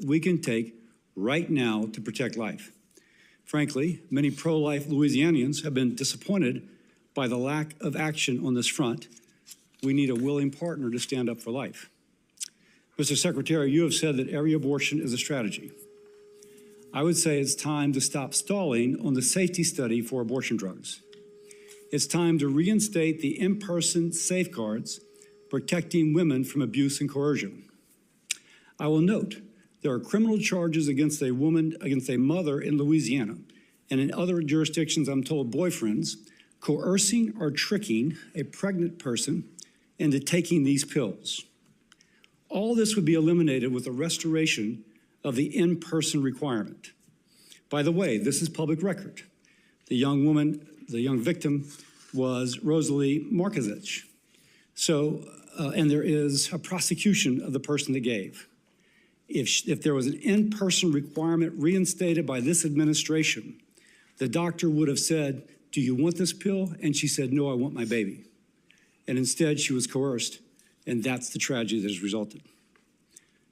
we can take right now to protect life. Frankly, many pro-life Louisianians have been disappointed by the lack of action on this front. We need a willing partner to stand up for life. Mr. Secretary, you have said that every abortion is a strategy. I would say it's time to stop stalling on the safety study for abortion drugs. It's time to reinstate the in-person safeguards protecting women from abuse and coercion. I will note there are criminal charges against a mother in Louisiana and in other jurisdictions, I'm told, boyfriends, coercing or tricking a pregnant person into taking these pills. All this would be eliminated with a restoration of the in-person requirement. By the way, this is public record. The young victim was Rosalie Markazich. And there is a prosecution of the person that gave. If there was an in-person requirement reinstated by this administration, the doctor would have said, "Do you want this pill?" And she said, "No, I want my baby." And instead, she was coerced, and that's the tragedy that has resulted.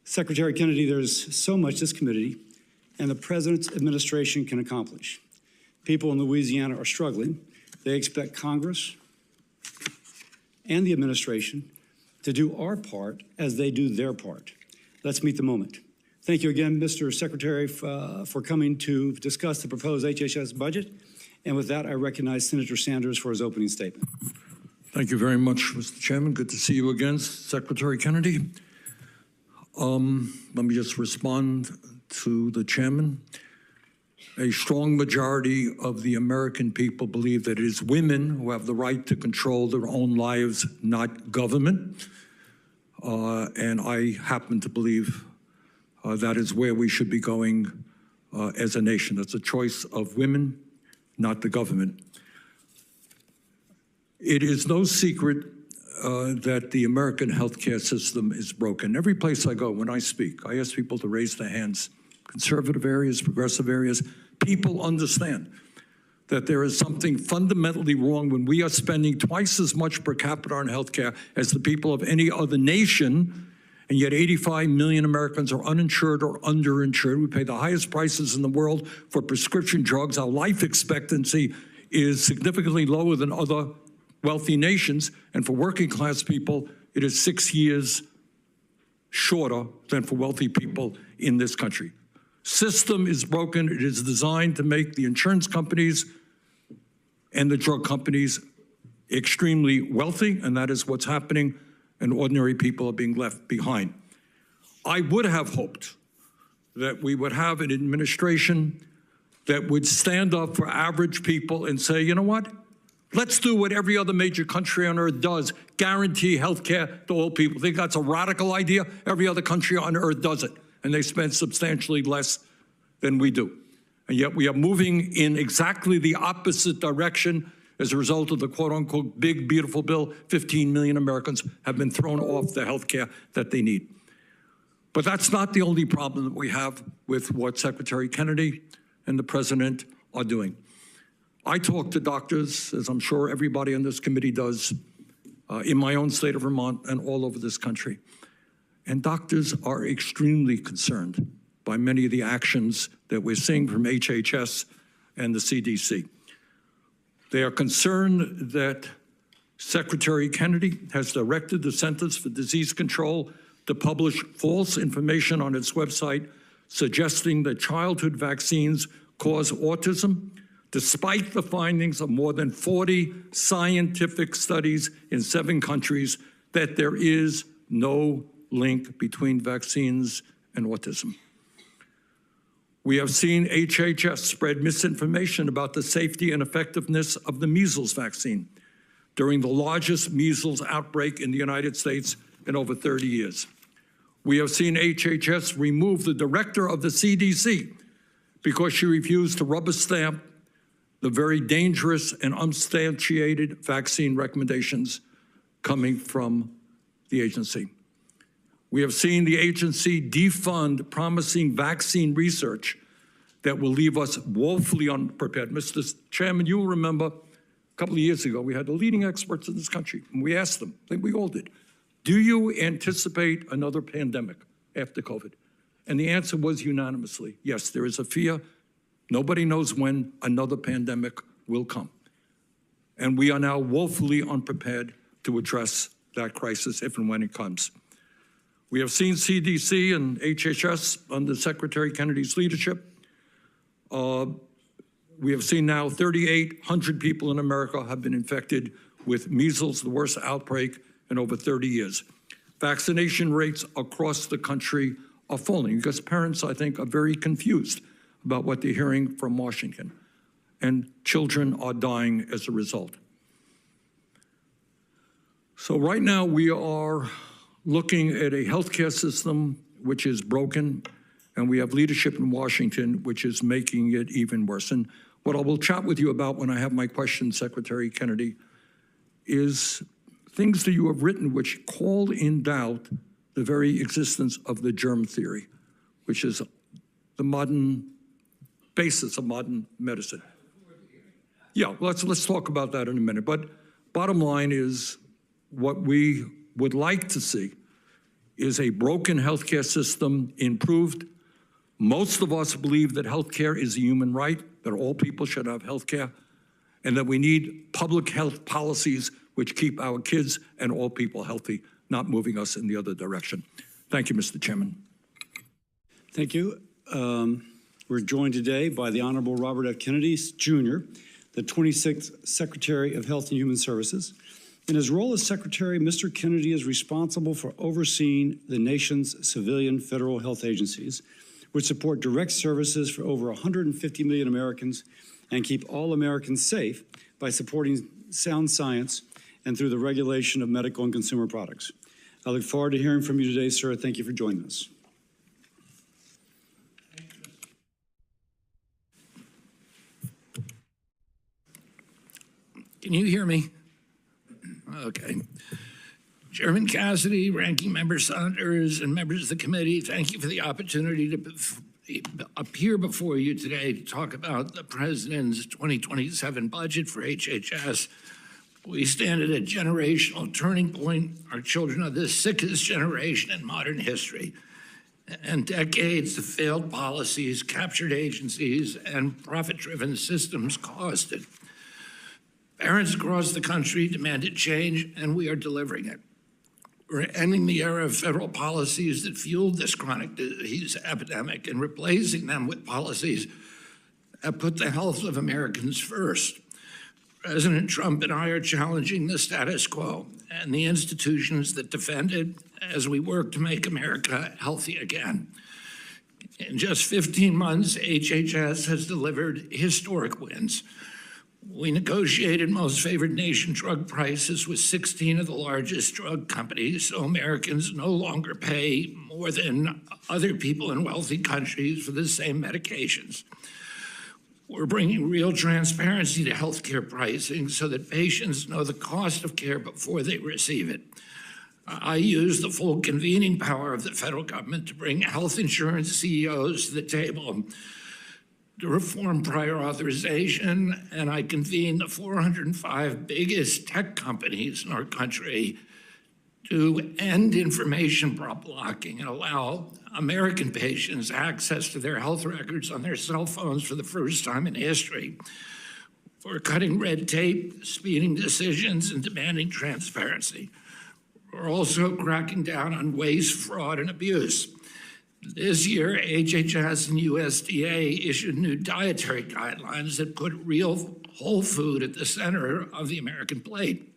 Secretary Kennedy, there's so much this committee and the president's administration can accomplish. People in Louisiana are struggling. They expect Congress and the administration to do our part as they do their part. Let's meet the moment. Thank you again, Mr. Secretary, for coming to discuss the proposed HHS budget. And with that, I recognize Senator Sanders for his opening statement. Thank you very much, Mr. Chairman. Good to see you again, Secretary Kennedy. Let me just respond to the chairman. A strong majority of the American people believe that it is women who have the right to control their own lives, not government. And I happen to believe that is where we should be going as a nation. It's a choice of women, not the government. It is no secret that the American healthcare system is broken. Every place I go, when I speak, I ask people to raise their hands. Conservative areas, progressive areas, people understand that there is something fundamentally wrong when we are spending twice as much per capita on healthcare as the people of any other nation, and yet 85 million Americans are uninsured or underinsured. We pay the highest prices in the world for prescription drugs. Our life expectancy is significantly lower than other wealthy nations, and for working class people, it is 6 years shorter than for wealthy people in this country. System is broken. It is designed to make the insurance companies and the drug companies extremely wealthy, and that is what's happening, and ordinary people are being left behind. I would have hoped that we would have an administration that would stand up for average people and say, you know what? Let's do what every other major country on earth does, guarantee health care to all people. Think that's a radical idea? Every other country on earth does it, and they spend substantially less than we do. And yet we are moving in exactly the opposite direction as a result of the quote-unquote big, beautiful bill. 15 million Americans have been thrown off the health care that they need. But that's not the only problem that we have with what Secretary Kennedy and the president are doing. I talk to doctors, as I'm sure everybody on this committee does, in my own state of Vermont and all over this country. And doctors are extremely concerned by many of the actions that we're seeing from HHS and the CDC. They are concerned that Secretary Kennedy has directed the Centers for Disease Control to publish false information on its website suggesting that childhood vaccines cause autism, despite the findings of more than 40 scientific studies in 7 countries that there is no link between vaccines and autism. We have seen HHS spread misinformation about the safety and effectiveness of the measles vaccine during the largest measles outbreak in the United States in over 30 years. We have seen HHS remove the director of the CDC because she refused to rubber stamp the very dangerous and unsubstantiated vaccine recommendations coming from the agency. We have seen the agency defund promising vaccine research that will leave us woefully unprepared. Mr. Chairman, you will remember a couple of years ago, we had the leading experts in this country, and we asked them, I think we all did, do you anticipate another pandemic after COVID? And the answer was unanimously, yes, there is a fear. Nobody knows when another pandemic will come. And we are now woefully unprepared to address that crisis if and when it comes. We have seen CDC and HHS under Secretary Kennedy's leadership. We have seen now 3,800 people in America have been infected with measles, the worst outbreak in over 30 years. Vaccination rates across the country are falling because parents, I think, are very confused about what they're hearing from Washington, and children are dying as a result. So right now we are looking at a healthcare system which is broken, and we have leadership in Washington which is making it even worse. And what I will chat with you about when I have my questions, Secretary Kennedy, is things that you have written which call in doubt the very existence of the germ theory, which is the modern basis of modern medicine. Yeah, let's talk about that in a minute. But bottom line is, what we would like to see is a broken healthcare system improved. Most of us believe that healthcare is a human right, that all people should have healthcare, and that we need public health policies which keep our kids and all people healthy, not moving us in the other direction. Thank you, Mr. Chairman. Thank you. We're joined today by the Honorable Robert F. Kennedy, Jr., the 26th Secretary of Health and Human Services. In his role as Secretary, Mr. Kennedy is responsible for overseeing the nation's civilian federal health agencies, which support direct services for over 150 million Americans and keep all Americans safe by supporting sound science and through the regulation of medical and consumer products. I look forward to hearing from you today, sir. Thank you for joining us. Can you hear me? Okay. Chairman Cassidy, Ranking Member Saunders, and members of the committee, thank you for the opportunity to appear before you today to talk about the President's 2027 budget for HHS. We stand at a generational turning point. Our children are the sickest generation in modern history, and decades of failed policies, captured agencies, and profit-driven systems costed. Parents across the country demanded change, and we are delivering it. We're ending the era of federal policies that fueled this chronic disease epidemic and replacing them with policies that put the health of Americans first. President Trump and I are challenging the status quo and the institutions that defend it as we work to make America healthy again. In just 15 months, HHS has delivered historic wins. We negotiated most favored nation drug prices with 16 of the largest drug companies, so Americans no longer pay more than other people in wealthy countries for the same medications. We're bringing real transparency to healthcare pricing so that patients know the cost of care before they receive it. I use the full convening power of the federal government to bring health insurance CEOs to the table to reform prior authorization, and I convene the 405 biggest tech companies in our country to end information blocking and allow American patients access to their health records on their cell phones for the first time in history. We're cutting red tape, speeding decisions, and demanding transparency. We're also cracking down on waste, fraud, and abuse. This year, HHS and USDA issued new dietary guidelines that put real whole food at the center of the American plate.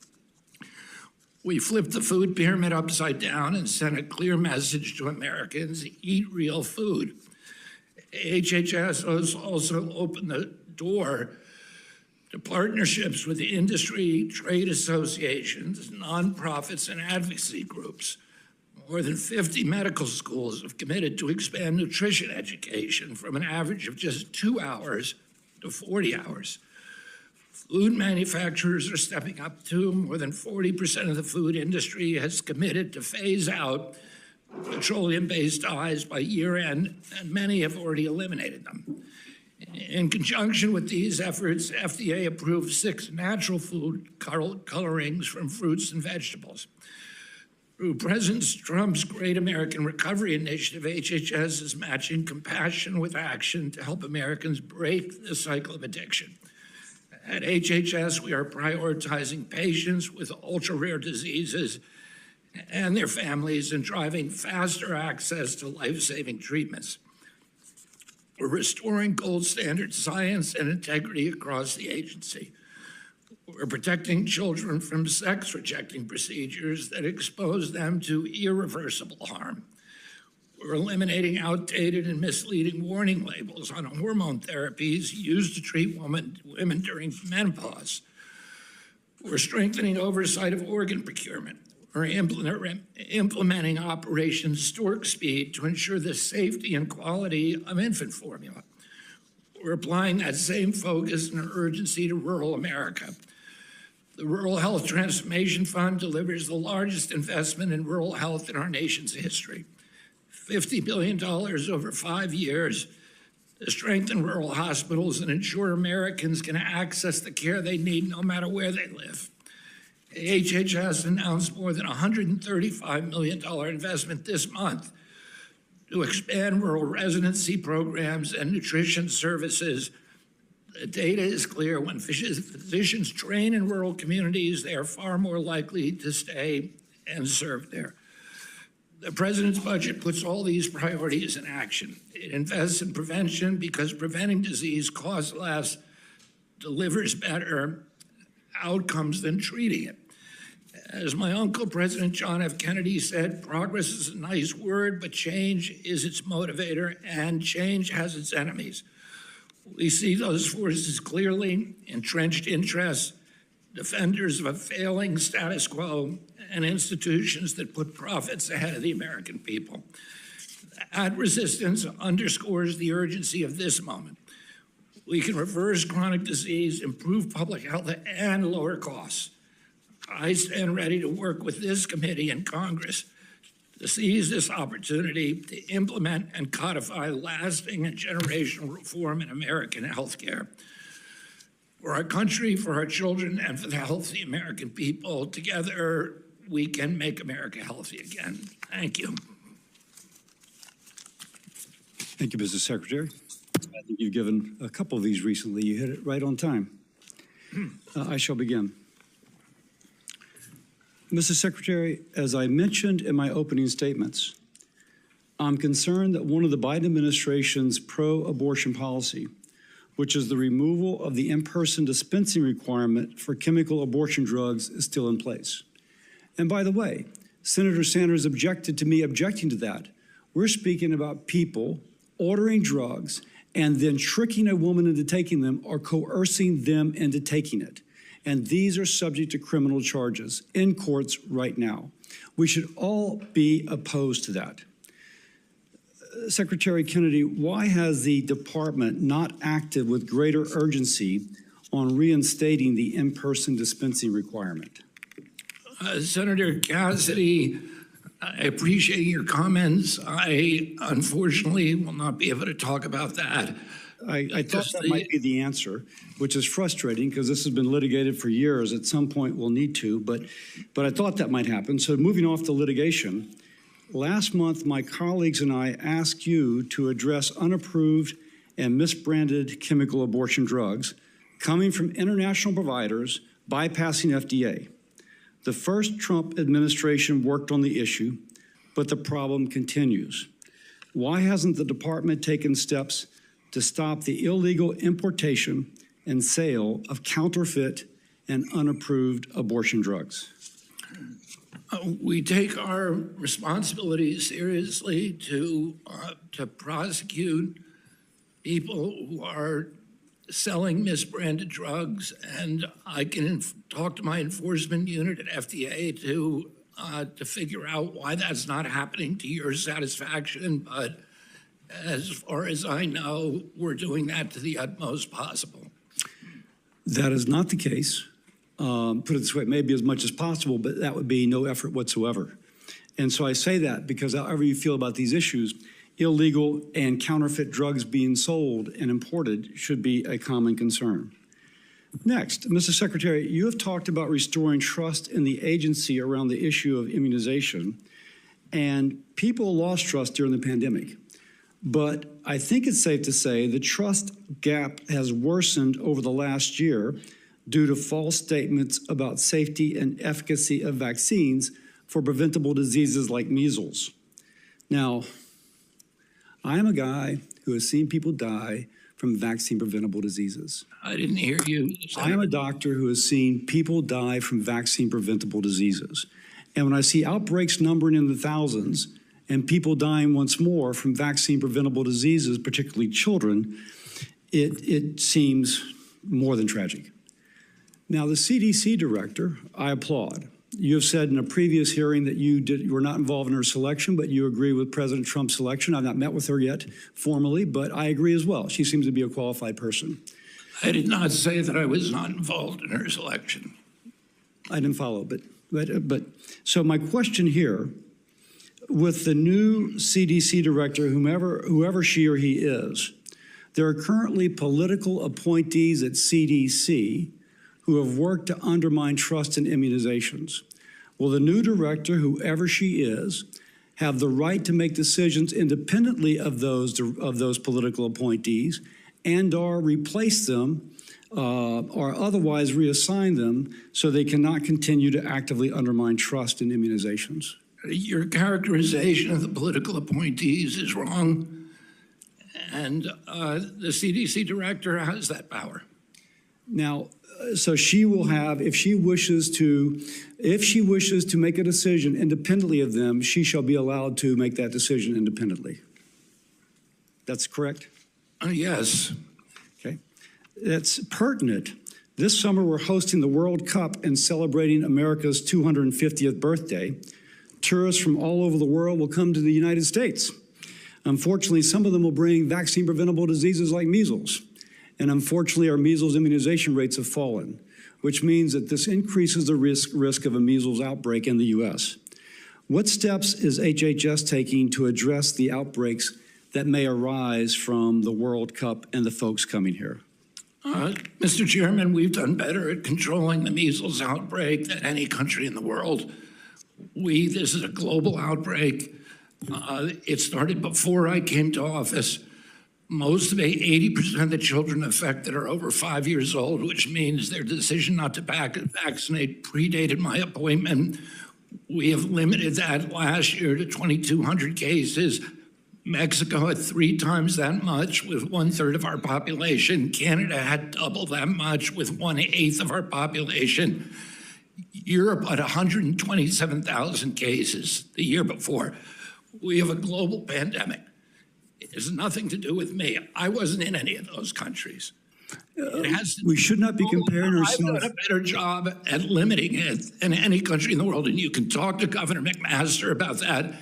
We flipped the food pyramid upside down and sent a clear message to Americans: eat real food. HHS has also opened the door to partnerships with the industry, trade associations, nonprofits, and advocacy groups. More than 50 medical schools have committed to expand nutrition education from an average of just 2 hours to 40 hours. Food manufacturers are stepping up too. More than 40% of the food industry has committed to phase out petroleum-based dyes by year end, and many have already eliminated them. In conjunction with these efforts, FDA approved 6 natural food colorings from fruits and vegetables. Through President Trump's Great American Recovery Initiative, HHS is matching compassion with action to help Americans break the cycle of addiction. At HHS, we are prioritizing patients with ultra-rare diseases and their families and driving faster access to life-saving treatments. We're restoring gold standard science and integrity across the agency. We're protecting children from sex-rejecting procedures that expose them to irreversible harm. We're eliminating outdated and misleading warning labels on hormone therapies used to treat women during menopause. We're strengthening oversight of organ procurement. We're implementing Operation Stork Speed to ensure the safety and quality of infant formula. We're applying that same focus and urgency to rural America. The Rural Health Transformation Fund delivers the largest investment in rural health in our nation's history. $50 billion over 5 years to strengthen rural hospitals and ensure Americans can access the care they need no matter where they live. HHS announced more than $135 million investment this month to expand rural residency programs and nutrition services. The data is clear. When physicians train in rural communities, they are far more likely to stay and serve there. The president's budget puts all these priorities in action. It invests in prevention because preventing disease costs less, delivers better outcomes than treating it. As my uncle, President John F. Kennedy said, progress is a nice word, but change is its motivator, and change has its enemies. We see those forces clearly: entrenched interests, defenders of a failing status quo, and institutions that put profits ahead of the American people. That resistance underscores the urgency of this moment. We can reverse chronic disease, improve public health, and lower costs. I stand ready to work with this committee and Congress to seize this opportunity to implement and codify lasting and generational reform in American healthcare. For our country, for our children, and for the health of the American people, together we can make America healthy again. Thank you. Thank you, Mr. Secretary. I think you've given a couple of these recently. You hit it right on time. I shall begin. Mr. Secretary, as I mentioned in my opening statements, I'm concerned that one of the Biden administration's pro-abortion policy, which is the removal of the in-person dispensing requirement for chemical abortion drugs, is still in place. And by the way, Senator Sanders objected to me objecting to that. We're speaking about people ordering drugs and then tricking a woman into taking them or coercing them into taking it. And these are subject to criminal charges in courts right now. We should all be opposed to that. Secretary Kennedy, why has the department not acted with greater urgency on reinstating the in-person dispensing requirement? Senator Cassidy, I appreciate your comments. I unfortunately will not be able to talk about that. I thought that might be the answer, which is frustrating because this has been litigated for years. At some point we'll need to, but I thought that might happen. So moving off the litigation, last month my colleagues and I asked you to address unapproved and misbranded chemical abortion drugs coming from international providers bypassing FDA. The first Trump administration worked on the issue, but the problem continues. Why hasn't the department taken steps to stop the illegal importation and sale of counterfeit and unapproved abortion drugs? We take our responsibility seriously to prosecute people who are selling misbranded drugs, and I can talk to my enforcement unit at FDA to figure out why that's not happening to your satisfaction. But as far as I know, we're doing that to the utmost possible. That is not the case. Put it this way, maybe as much as possible, but that would be no effort whatsoever. And so I say that because however you feel about these issues, illegal and counterfeit drugs being sold and imported should be a common concern. Next, Mr. Secretary, you have talked about restoring trust in the agency around the issue of immunization, and people lost trust during the pandemic. But I think it's safe to say the trust gap has worsened over the last year due to false statements about safety and efficacy of vaccines for preventable diseases like measles. Now, I am a guy who has seen people die from vaccine-preventable diseases. I didn't hear you. I am a doctor who has seen people die from vaccine-preventable diseases. And when I see outbreaks numbering in the thousands and people dying once more from vaccine-preventable diseases, particularly children, it seems more than tragic. Now, the CDC director, I applaud. You have said in a previous hearing that you were not involved in her selection, but you agree with President Trump's selection. I've not met with her yet formally, but I agree as well. She seems to be a qualified person. I did not say that I was not involved in her selection. I didn't follow, but so my question here, with the new CDC director, whoever she or he is, there are currently political appointees at CDC who have worked to undermine trust in immunizations. Will the new director, whoever she is, have the right to make decisions independently of those political appointees and/or replace them or otherwise reassign them so they cannot continue to actively undermine trust in immunizations? Your characterization of the political appointees is wrong, and the CDC director has that power. Now, so she will have, if she wishes to make a decision independently of them, she shall be allowed to make that decision independently. That's correct? Yes. Okay. That's pertinent. This summer, we're hosting the World Cup and celebrating America's 250th birthday. Tourists from all over the world will come to the United States. Unfortunately, some of them will bring vaccine-preventable diseases like measles. And unfortunately, our measles immunization rates have fallen, which means that this increases the risk of a measles outbreak in the U.S. What steps is HHS taking to address the outbreaks that may arise from the World Cup and the folks coming here? Mr. Chairman, we've done better at controlling the measles outbreak than any country in the world. This is a global outbreak. It started before I came to office. Most of 80% of the children affected are over 5 years old, which means their decision not to vaccinate predated my appointment. We have limited that last year to 2,200 cases. Mexico had 3 times that much with 1/3 of our population. Canada had double that much with 1/8 of our population. Europe had 127,000 cases the year before. We have a global pandemic. It has nothing to do with me. I wasn't in any of those countries. We should not be comparing ourselves. I've done a better job at limiting it than any country in the world, and you can talk to Governor McMaster about that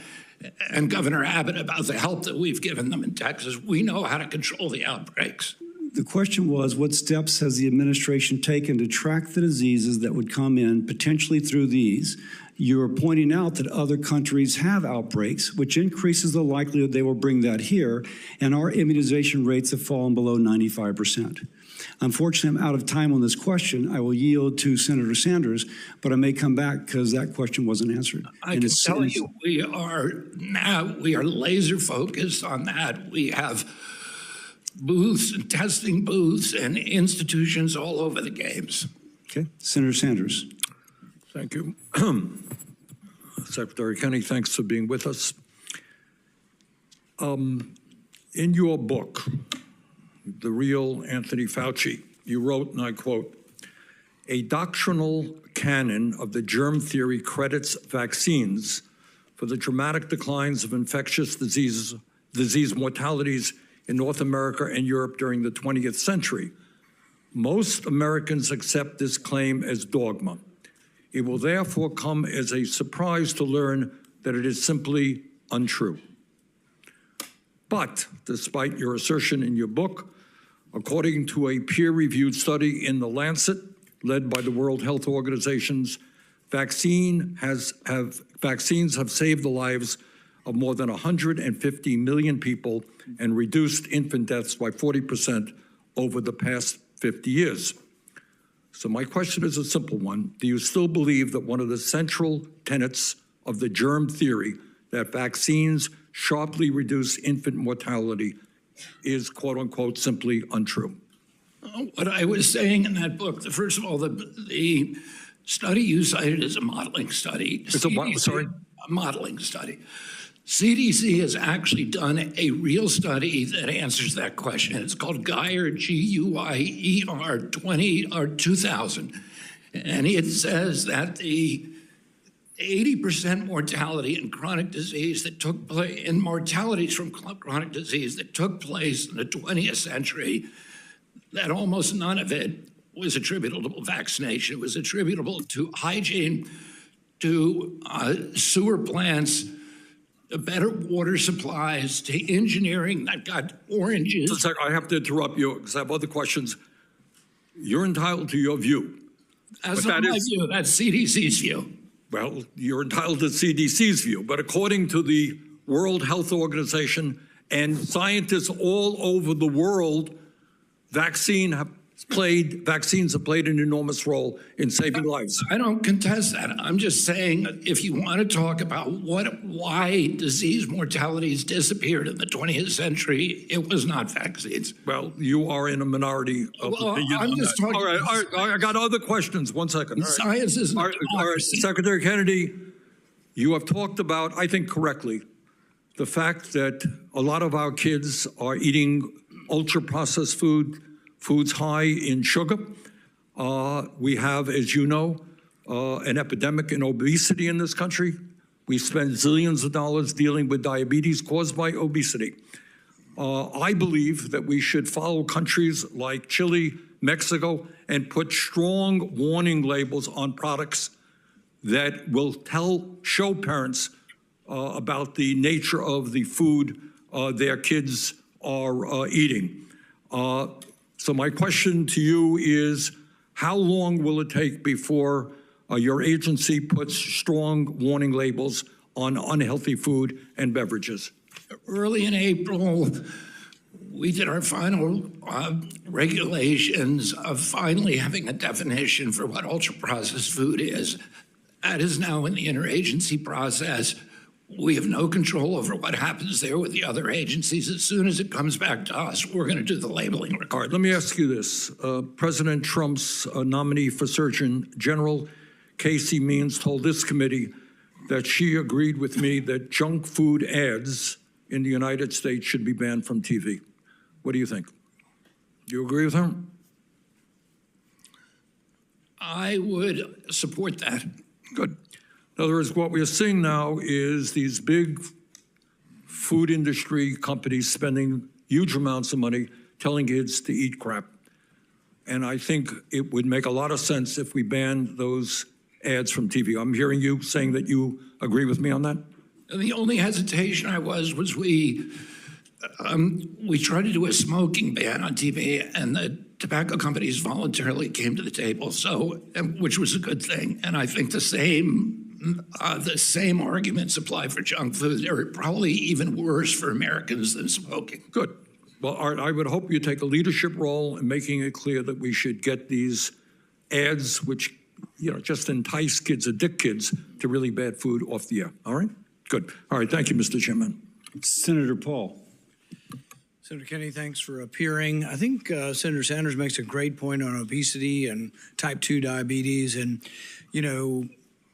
and Governor Abbott about the help that we've given them in Texas. We know how to control the outbreaks. The question was, what steps has the administration taken to track the diseases that would come in potentially through these? You are pointing out that other countries have outbreaks, which increases the likelihood they will bring that here, and our immunization rates have fallen below 95%. Unfortunately, I'm out of time on this question. I will yield to Senator Sanders, but I may come back because that question wasn't answered. I can tell you we are laser focused on that. We have booths and testing booths and institutions all over the games. Okay, Senator Sanders. Thank you. Secretary Kenny, thanks for being with us. In your book, The Real Anthony Fauci, you wrote, and I quote, "A doctrinal canon of the germ theory credits vaccines for the dramatic declines of infectious disease mortalities in North America and Europe during the 20th century. Most Americans accept this claim as dogma. It will therefore come as a surprise to learn that it is simply untrue. But despite your assertion in your book, according to a peer-reviewed study in The Lancet, led by the World Health Organization's, vaccines have saved the lives of more than 150 million people and reduced infant deaths by 40% over the past 50 years. So my question is a simple one. Do you still believe that one of the central tenets of the germ theory, that vaccines sharply reduce infant mortality, is quote unquote simply untrue? What I was saying in that book, first of all, the study you cited is a modeling study. It's a what? Sorry? A modeling study. CDC has actually done a real study that answers that question. It's called Guyer, G-U-I-E-R 2000. And it says that the 80% mortality in chronic disease that took place, in mortalities from chronic disease that took place in the 20th century, that almost none of it was attributable to vaccination. It was attributable to hygiene, to sewer plants, to better water supplies, to engineering that got oranges. Just a sec, I have to interrupt you because I have other questions. You're entitled to your view. That's not my view. That's CDC's view. Well, you're entitled to CDC's view, but according to the World Health Organization and scientists all over the world, vaccines have played an enormous role in saving lives. I don't contest that. I'm just saying, if you want to talk about why disease mortalities disappeared in the 20th century, it was not vaccines. Well, you are in a minority of opinion. I'm just talking. All right, I got other questions. 1 second. Science isn't all right, Secretary Kennedy, you have talked about, I think correctly, the fact that a lot of our kids are eating ultra-processed foods high in sugar. We have, as you know, an epidemic in obesity in this country. We spend zillions of dollars dealing with diabetes caused by obesity. I believe that we should follow countries like Chile, Mexico, and put strong warning labels on products that will show parents about the nature of the food their kids are eating. So my question to you is, how long will it take before your agency puts strong warning labels on unhealthy food and beverages? Early in April, we did our final regulations of finally having a definition for what ultra-processed food is. That is now in the interagency process. We have no control over what happens there with the other agencies. As soon as it comes back to us, we're going to do the labeling requirements. All right, let me ask you this. President Trump's nominee for Surgeon General, Casey Means, told this committee that she agreed with me that junk food ads in the United States should be banned from TV. What do you think? Do you agree with her? I would support that. Good. In other words, what we are seeing now is these big food industry companies spending huge amounts of money telling kids to eat crap. And I think it would make a lot of sense if we banned those ads from TV. I'm hearing you saying that you agree with me on that? The only hesitation I was we tried to do a smoking ban on TV, and the tobacco companies voluntarily came to the table, which was a good thing. And I think the same arguments apply for junk food. They're probably even worse for Americans than smoking. Good. Well, Art, I would hope you take a leadership role in making it clear that we should get these ads, which just entice kids, addict kids to really bad food, off the air. All right? Good. All right. Thank you, Mr. Chairman. Senator Paul. Senator Kennedy, thanks for appearing. I think Senator Sanders makes a great point on obesity and type 2 diabetes. And,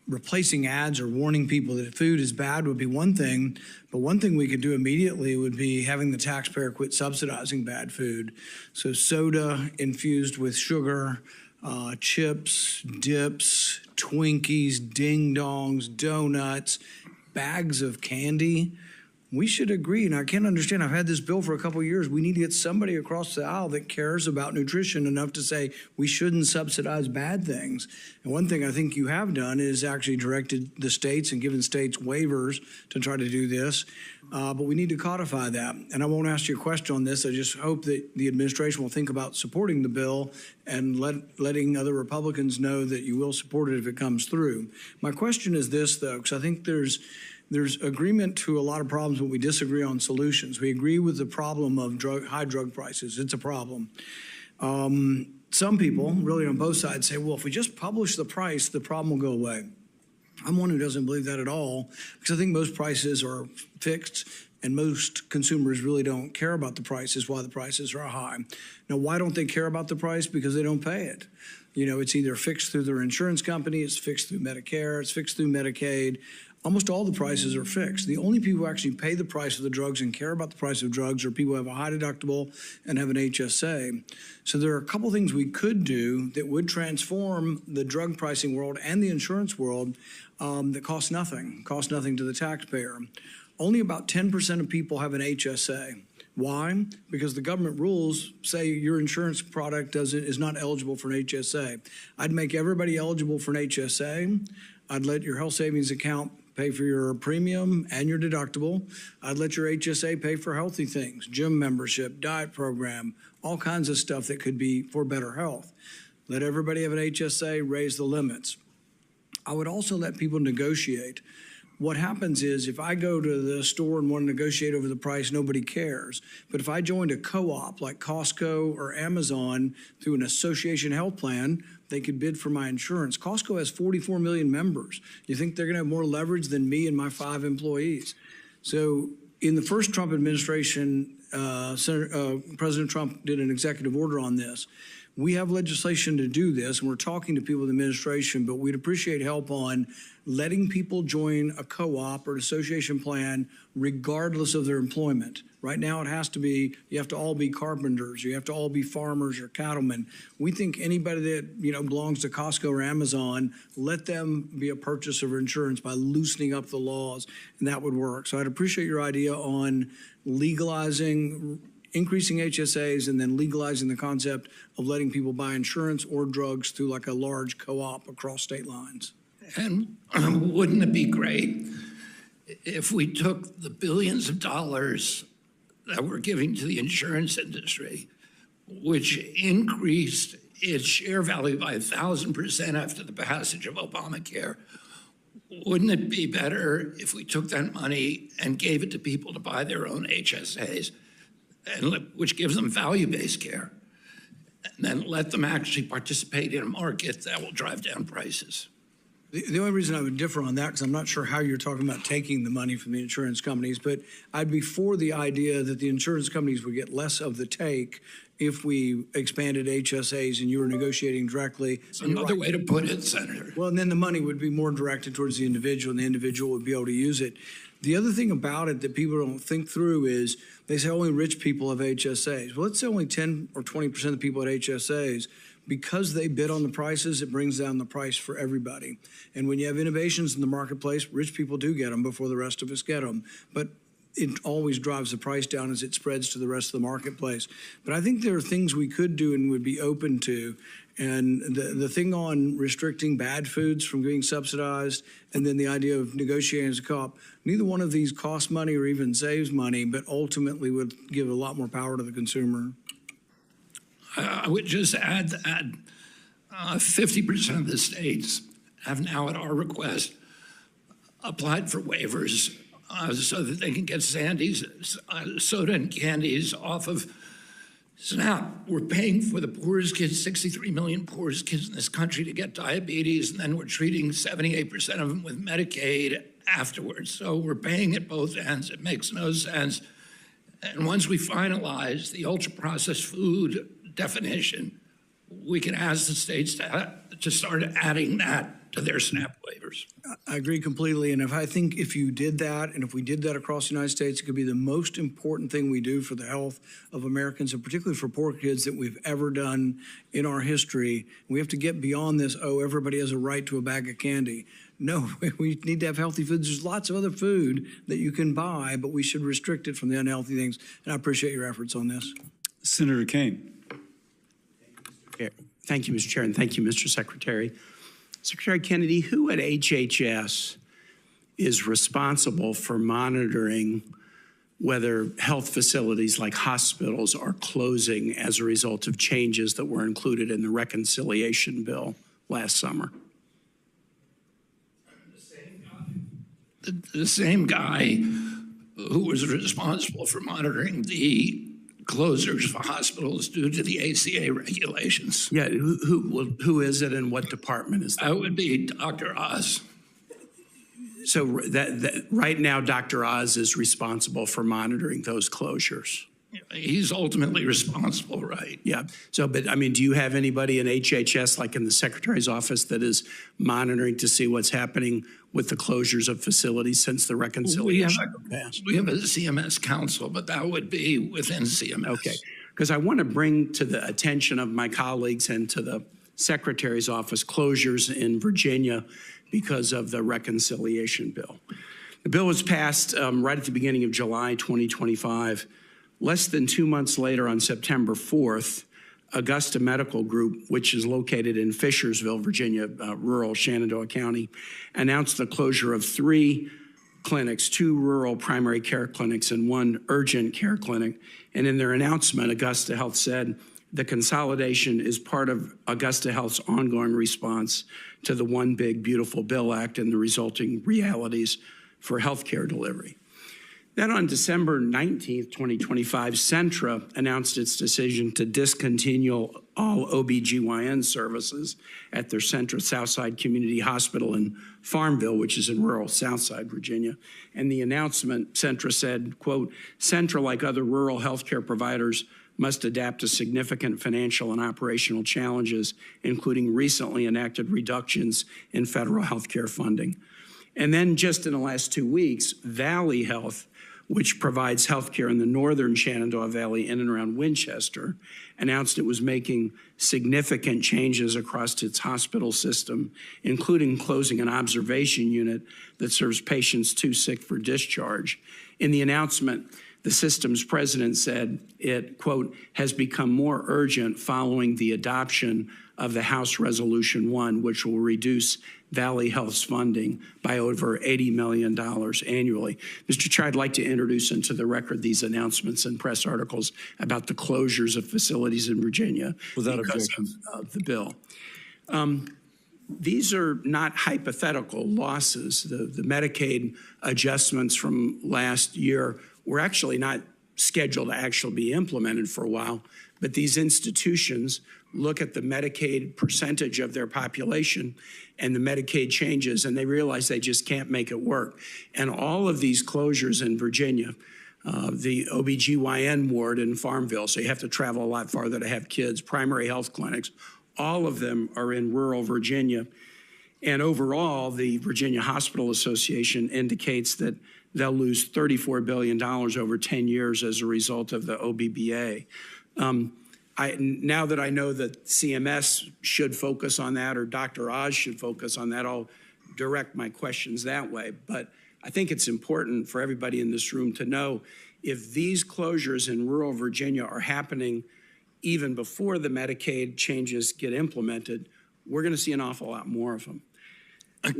replacing ads or warning people that food is bad would be one thing. But one thing we could do immediately would be having the taxpayer quit subsidizing bad food. So soda infused with sugar, chips, dips, Twinkies, ding-dongs, donuts, bags of candy. We should agree, and I can't understand, I've had this bill for a couple of years, we need to get somebody across the aisle that cares about nutrition enough to say we shouldn't subsidize bad things. And one thing I think you have done is actually directed the states and given states waivers to try to do this, but we need to codify that. And I won't ask you a question on this, I just hope that the administration will think about supporting the bill and letting other Republicans know that you will support it if it comes through. My question is this, though, because I think there's agreement to a lot of problems, but we disagree on solutions. We agree with the problem of high drug prices. It's a problem. some people, really on both sides, say, well, if we just publish the price, the problem will go away. I'm one who doesn't believe that at all, because I think most prices are fixed and most consumers really don't care about the prices, why the prices are high. Now, why don't they care about the price? Because they don't pay it. You know, it's either fixed through their insurance company, it's fixed through Medicare, it's fixed through Medicaid. Almost all the prices are fixed. The only people who actually pay the price of the drugs and care about the price of drugs are people who have a high deductible and have an HSA. So there are a couple things we could do that would transform the drug pricing world and the insurance world that cost nothing to the taxpayer. Only about 10% of people have an HSA. Why? Because the government rules say your insurance product is not eligible for an HSA. I'd make everybody eligible for an HSA. I'd let your health savings account pay for your premium and your deductible. I'd let your HSA pay for healthy things, gym membership, diet program, all kinds of stuff that could be for better health. Let everybody have an HSA, raise the limits. I would also let people negotiate. What happens is if I go to the store and want to negotiate over the price, nobody cares. But if I joined a co-op like Costco or Amazon through an association health plan, they could bid for my insurance. Costco has 44 million members. You think they're going to have more leverage than me and my 5 employees? So in the first Trump administration, President Trump did an executive order on this. We have legislation to do this, and we're talking to people in the administration, but we'd appreciate help on letting people join a co-op or an association plan regardless of their employment. Right now it has to be, you have to all be carpenters, you have to all be farmers or cattlemen. We think anybody that belongs to Costco or Amazon, let them be a purchaser of insurance by loosening up the laws, and that would work. So I'd appreciate your idea on legalizing, increasing HSAs, and then legalizing the concept of letting people buy insurance or drugs through like a large co-op across state lines. And wouldn't it be great if we took the billions of dollars that we're giving to the insurance industry, which increased its share value by 1,000% after the passage of Obamacare? Wouldn't it be better if we took that money and gave it to people to buy their own HSAs, which gives them value-based care, and then let them actually participate in a market that will drive down prices? The only reason I would differ on that, because I'm not sure how you're talking about taking the money from the insurance companies, but I'd be for the idea that the insurance companies would get less of the take if we expanded HSAs and you were negotiating directly. It's another way to put it, Senator. Well, and then the money would be more directed towards the individual, and the individual would be able to use it. The other thing about it that people don't think through is they say only rich people have HSAs. Well, let's say only 10 or 20% of the people have HSAs. Because they bid on the prices, it brings down the price for everybody. And when you have innovations in the marketplace, rich people do get them before the rest of us get them. But it always drives the price down as it spreads to the rest of the marketplace. But I think there are things we could do and would be open to. And the thing on restricting bad foods from being subsidized, and then the idea of negotiating as a co-op, neither one of these costs money or even saves money, but ultimately would give a lot more power to the consumer. I would just add that 50% of the states have now, at our request, applied for waivers so that they can get Sandy's soda and candies off of SNAP. We're paying for the poorest kids, 63 million poorest kids in this country, to get diabetes, and then we're treating 78% of them with Medicaid afterwards. So we're paying at both ends. It makes no sense. And once we finalize the ultra-processed food definition, we can ask the states to start adding that to their SNAP waivers. I agree completely. And if you did that, and if we did that across the United States, it could be the most important thing we do for the health of Americans, and particularly for poor kids, that we've ever done in our history. We have to get beyond this, everybody has a right to a bag of candy. No, we need to have healthy foods. There's lots of other food that you can buy, but we should restrict it from the unhealthy things. And I appreciate your efforts on this. Senator Kane. Thank you, Mr. Chair, and thank you, Mr. Secretary. Secretary Kennedy, who at HHS is responsible for monitoring whether health facilities like hospitals are closing as a result of changes that were included in the reconciliation bill last summer? The same guy who was responsible for monitoring the closures for hospitals due to the ACA regulations. Yeah, who is it and what department is that? That would be Dr. Oz. So that right now, Dr. Oz is responsible for monitoring those closures. He's ultimately responsible, right? Yeah. So, but I mean, do you have anybody in HHS, like in the Secretary's office, that is monitoring to see what's happening with the closures of facilities since the reconciliation passed? We have a CMS council, but that would be within CMS. Okay. Because I want to bring to the attention of my colleagues and to the Secretary's office closures in Virginia because of the reconciliation bill. The bill was passed right at the beginning of July 2025. Less than 2 months later, on September 4th, Augusta Medical Group, which is located in Fishersville, Virginia, rural Shenandoah County, announced the closure of 3 clinics, 2 rural primary care clinics and 1 urgent care clinic. And in their announcement, Augusta Health said the consolidation is part of Augusta Health's ongoing response to the One Big Beautiful Bill Act and the resulting realities for healthcare delivery. Then on December 19th, 2025, Centra announced its decision to discontinue all OBGYN services at their Centra Southside Community Hospital in Farmville, which is in rural Southside Virginia. And the announcement, Centra said, quote, Centra, like other rural healthcare providers, must adapt to significant financial and operational challenges, including recently enacted reductions in federal healthcare funding. And then just in the last 2 weeks, Valley Health, which provides healthcare in the northern Shenandoah Valley in and around Winchester, announced it was making significant changes across its hospital system, including closing an observation unit that serves patients too sick for discharge. In the announcement, the system's president said it, quote, has become more urgent following the adoption of the House Resolution 1, which will reduce Valley Health's funding by over $80 million annually. Mr. Chair, I'd like to introduce into the record these announcements and press articles about the closures of facilities in Virginia Without because objection. of the bill. These are not hypothetical losses. The Medicaid adjustments from last year were actually not scheduled to actually be implemented for a while, but these institutions look at the Medicaid percentage of their population and the Medicaid changes, and they realize they just can't make it work. And all of these closures in Virginia, the OBGYN ward in Farmville, so you have to travel a lot farther to have kids, primary health clinics, all of them are in rural Virginia. And overall, the Virginia Hospital Association indicates that they'll lose $34 billion over 10 years as a result of the OBBA. Now that I know that CMS should focus on that or Dr. Oz should focus on that, I'll direct my questions that way. But I think it's important for everybody in this room to know if these closures in rural Virginia are happening even before the Medicaid changes get implemented, we're going to see an awful lot more of them.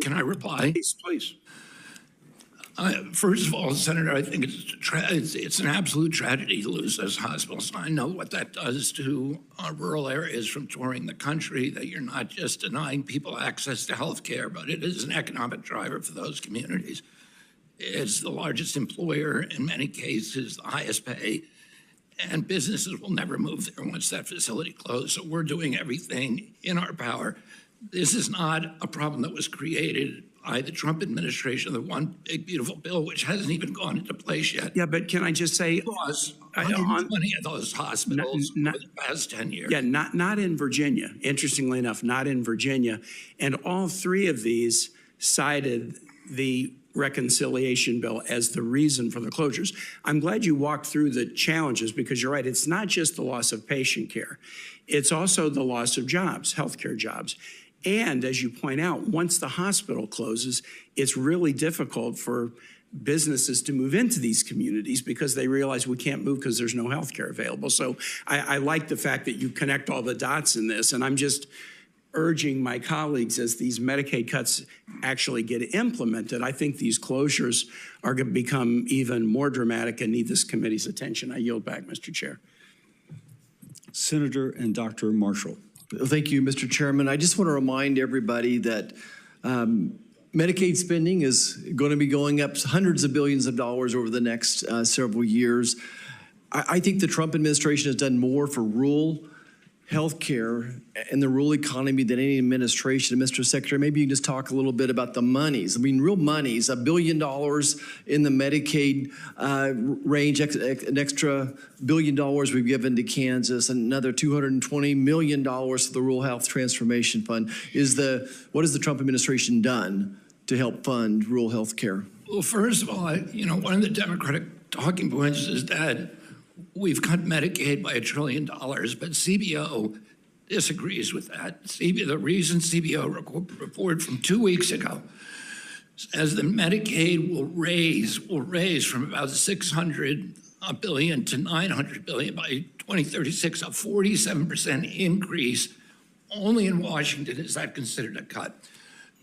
Can I reply? Please. First of all, Senator, I think it's an absolute tragedy to lose those hospitals. I know what that does to rural areas from touring the country, that you're not just denying people access to health care, but it is an economic driver for those communities. It's the largest employer in many cases, the highest pay, and businesses will never move there once that facility closed. So we're doing everything in our power. This is not a problem that was created by the Trump administration, the One Big Beautiful Bill, which hasn't even gone into place yet. Yeah, but can I just say, Lost 120 of those hospitals over the past 10 years. yeah, not in Virginia. Interestingly enough, not in Virginia. And all 3 of these cited the reconciliation bill as the reason for the closures. I'm glad you walked through the challenges because you're right. It's not just the loss of patient care. It's also the loss of jobs, healthcare jobs. And as you point out, once the hospital closes, it's really difficult for businesses to move into these communities because they realize we can't move because there's no health care available. So I like the fact that you connect all the dots in this. And I'm just urging my colleagues, as these Medicaid cuts actually get implemented, I think these closures are going to become even more dramatic and need this committee's attention. I yield back, Mr. Chair. Senator and Dr. Marshall. Thank you, Mr. Chairman. I just want to remind everybody that Medicaid spending is going to be going up hundreds of billions of dollars over the next several years. I think the Trump administration has done more for rural healthcare and the rural economy than any administration. And Mr. Secretary, maybe you can just talk a little bit about the monies. I mean, real monies, $1 billion in the Medicaid range, an extra $1 billion we've given to Kansas, and another $220 million for the Rural Health Transformation Fund. What has the Trump administration done to help fund rural health care? Well, first of all, one of the Democratic talking points is that we've cut Medicaid by $1 trillion, but CBO disagrees with that. The recent CBO report from 2 weeks ago says that Medicaid will raise from about $600 billion to $900 billion by 2036, a 47% increase. Only in Washington is that considered a cut.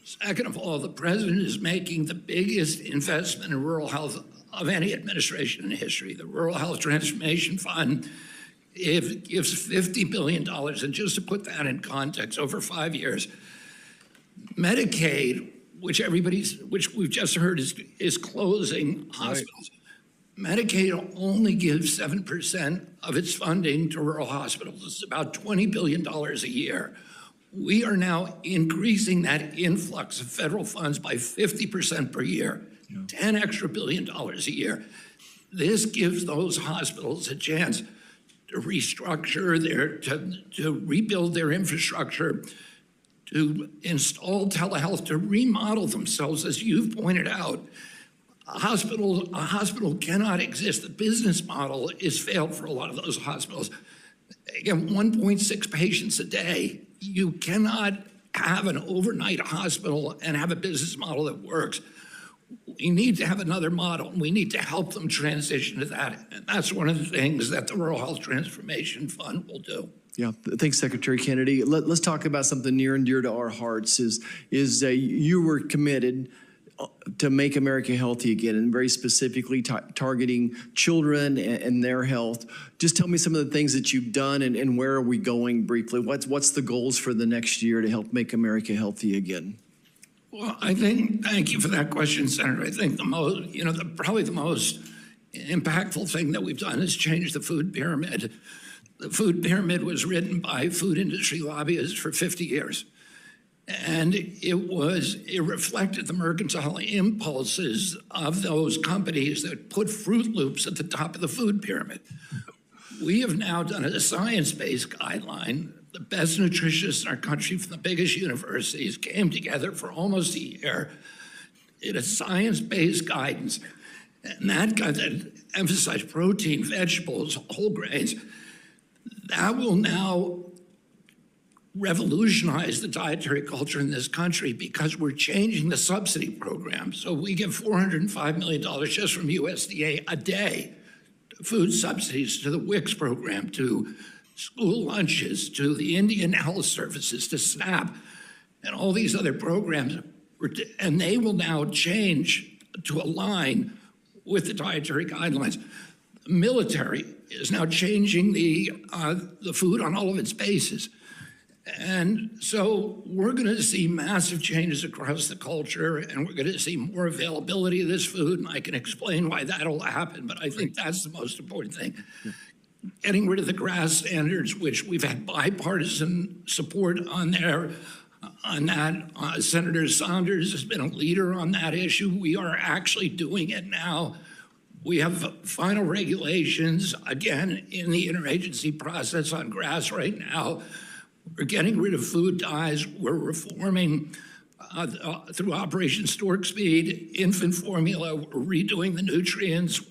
Second of all, the president is making the biggest investment in rural health of any administration in history. The Rural Health Transformation Fund gives $50 billion. And just to put that in context, over 5 years, Medicaid, which we've just heard is closing hospitals. Right. Medicaid only gives 7% of its funding to rural hospitals. It's about $20 billion a year. We are now increasing that influx of federal funds by 50% per year. $10 extra billion a year. This gives those hospitals a chance to restructure to rebuild their infrastructure, to install telehealth, to remodel themselves, as you've pointed out. A hospital cannot exist. The business model is failed for a lot of those hospitals. Again, 1.6 patients a day. You cannot have an overnight hospital and have a business model that works. We need to have another model, and we need to help them transition to that. And that's one of the things that the Rural Health Transformation Fund will do. Yeah, thanks, Secretary Kennedy. Let's talk about something near and dear to our hearts. You were committed to make America healthy again, and very specifically targeting children and their health. Just tell me some of the things that you've done and where are we going briefly? What's the goals for the next year to help make America healthy again? Well, thank you for that question, Senator. I think probably the most impactful thing that we've done is change the food pyramid. The food pyramid was written by food industry lobbyists for 50 years. And it reflected the mercantile impulses of those companies that put Fruit Loops at the top of the food pyramid. We have now done a science-based guideline. The best nutritionists in our country from the biggest universities came together for almost a year, did a science-based guidance, and that emphasized protein, vegetables, whole grains. That will now revolutionize the dietary culture in this country because we're changing the subsidy program. So we give $405 million just from USDA a day to food subsidies, to the WICS program, to school lunches, to the Indian Health Services, to SNAP, and all these other programs. And they will now change to align with the dietary guidelines. The military is now changing the food on all of its bases. And so we're going to see massive changes across the culture, and we're going to see more availability of this food, and I can explain why that'll happen, but I think that's the most important thing. Getting rid of the GRAS standards, which we've had bipartisan support on that. Senator Saunders has been a leader on that issue. We are actually doing it now. We have final regulations, again, in the interagency process on GRAS right now. We're getting rid of food dyes. We're reforming through Operation Stork Speed, infant formula, we're redoing the nutrients,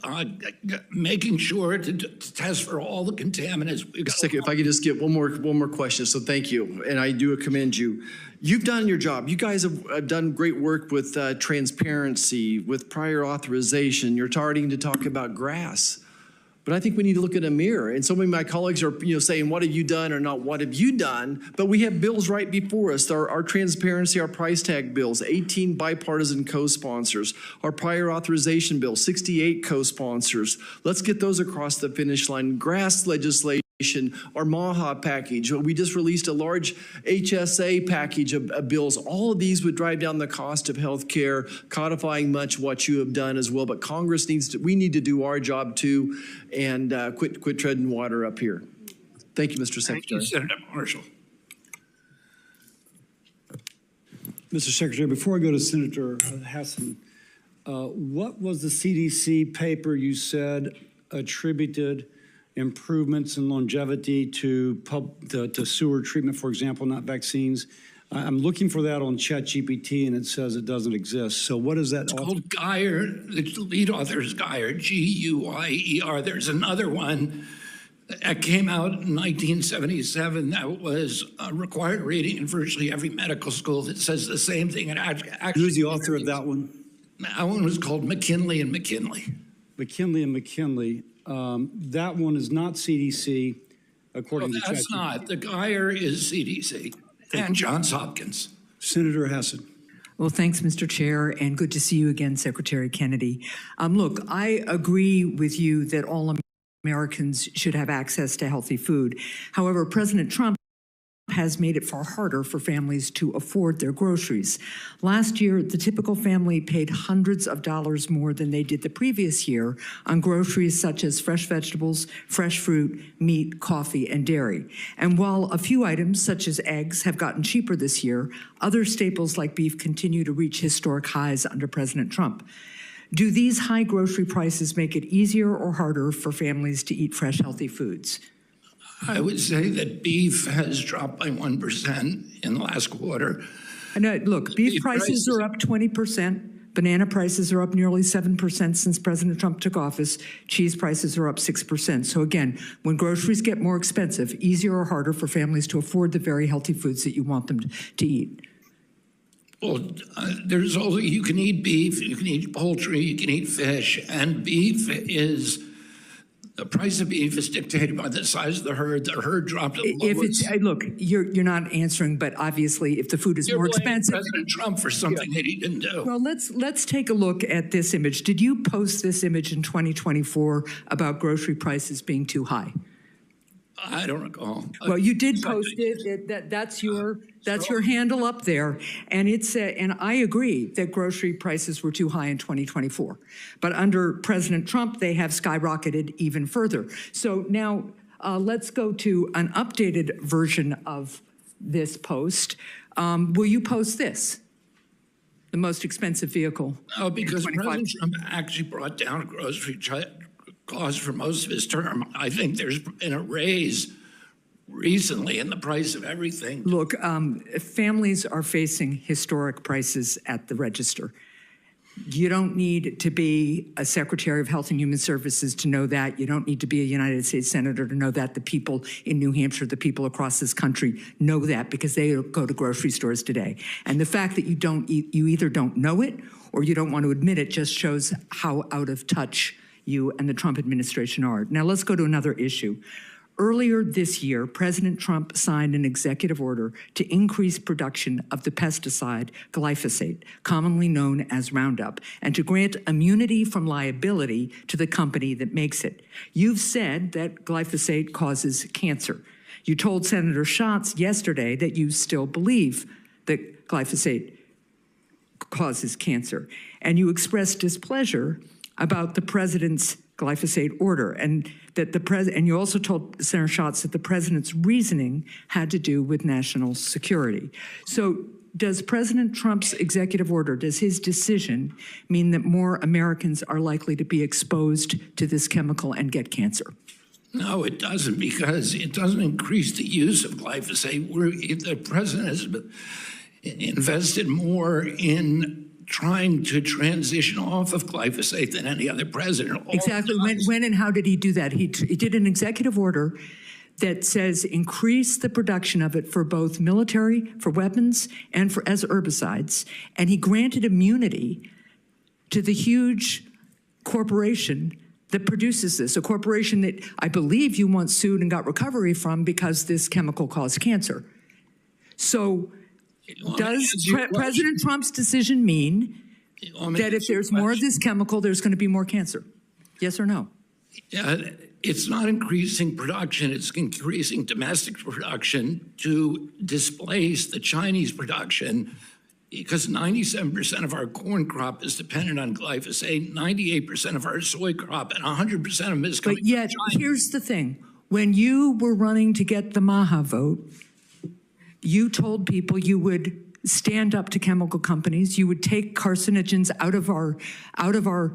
making sure to test for all the contaminants. If I could just get one more question. So thank you, and I do commend you. You've done your job. You guys have done great work with transparency, with prior authorization. You're starting to talk about GRAS. But I think we need to look in a mirror. And so many of my colleagues are saying, what have you done or not what have you done? But we have bills right before us. Our transparency, our price tag bills, 18 bipartisan co-sponsors. Our prior authorization bill, 68 co-sponsors. Let's get those across the finish line. GRAS legislation. our MAHA package. We just released a large HSA package of bills. All of these would drive down the cost of health care, codifying much what you have done as well. But Congress we need to do our job too, and quit treading water up here. Thank you, Mr. Secretary. Thank you, Senator Marshall. Mr. Secretary, before I go to Senator Hassan, what was the CDC paper you said attributed improvements in longevity to sewer treatment, for example, not vaccines? I'm looking for that on ChatGPT, and it says it doesn't exist. So what is that? It's called Geyer. The lead author is Geyer, G-U-Y-E-R. There's another one that came out in 1977 that was a required reading in virtually every medical school that says the same thing. Who's the author of that one? That one was called McKinley and McKinley. McKinley and McKinley. That one is not CDC, according to ChatGPT. That's not. The Geyer is CDC and Johns Hopkins. Senator Hassan. Well, thanks, Mr. Chair, and good to see you again, Secretary Kennedy. Look, I agree with you that all Americans should have access to healthy food. However, President Trump has made it far harder for families to afford their groceries. Last year, the typical family paid hundreds of dollars more than they did the previous year on groceries such as fresh vegetables, fresh fruit, meat, coffee, and dairy. And while a few items, such as eggs, have gotten cheaper this year, other staples like beef continue to reach historic highs under President Trump. Do these high grocery prices make it easier or harder for families to eat fresh, healthy foods? I would say that beef has dropped by 1% in the last quarter. And look, beef prices are up 20%. Banana prices are up nearly 7% since President Trump took office. Cheese prices are up 6%. So again, when groceries get more expensive, easier or harder for families to afford the very healthy foods that you want them to eat? Well, there's also, you can eat beef, you can eat poultry, you can eat fish, and the price of beef is dictated by the size of the herd. The herd dropped to the lowest. Look, you're not answering, but obviously, if the food is more expensive, President Trump for something that he didn't do. Well, let's take a look at this image. Did you post this image in 2024 about grocery prices being too high? I don't recall. Well, you did post it. That's your handle up there, and and I agree that grocery prices were too high in 2024. But under President Trump, they have skyrocketed even further. So now let's go to an updated version of this post. Will you post this? The most expensive vehicle? No, because President Trump actually brought down grocery costs for most of his term. I think there's been a raise recently in the price of everything. Look, families are facing historic prices at the register. You don't need to be a Secretary of Health and Human Services to know that. You don't need to be a United States Senator to know that. The people in New Hampshire, the people across this country know that because they go to grocery stores today. And the fact that you either don't know it or you don't want to admit it just shows how out of touch you and the Trump administration are. Now let's go to another issue. Earlier this year, President Trump signed an executive order to increase production of the pesticide glyphosate, commonly known as Roundup, and to grant immunity from liability to the company that makes it. You've said that glyphosate causes cancer. You told Senator Schatz yesterday that you still believe that glyphosate causes cancer, and you expressed displeasure about the president's glyphosate order, and that and you also told Senator Schatz that the president's reasoning had to do with national security. So does President Trump's executive order, does his decision mean that more Americans are likely to be exposed to this chemical and get cancer? No, it doesn't, because it doesn't increase the use of glyphosate. The president has invested more in trying to transition off of glyphosate than any other president. Exactly. When and how did he do that? He did an executive order that says increase the production of it for both military, for weapons, and as herbicides. And he granted immunity to the huge corporation that produces this, a corporation that I believe you once sued and got recovery from because this chemical caused cancer. So does President Trump's decision mean that if there's more of this chemical, there's going to be more cancer? Yes or no? It it's not increasing production, it's increasing domestic production to displace the Chinese production, because 97% of our corn crop is dependent on glyphosate, 98% of our soy crop, and 100% of them is coming But yet, from China. here's the thing. When you were running to get the Maha vote, you told people you would stand up to chemical companies, you would take carcinogens out of our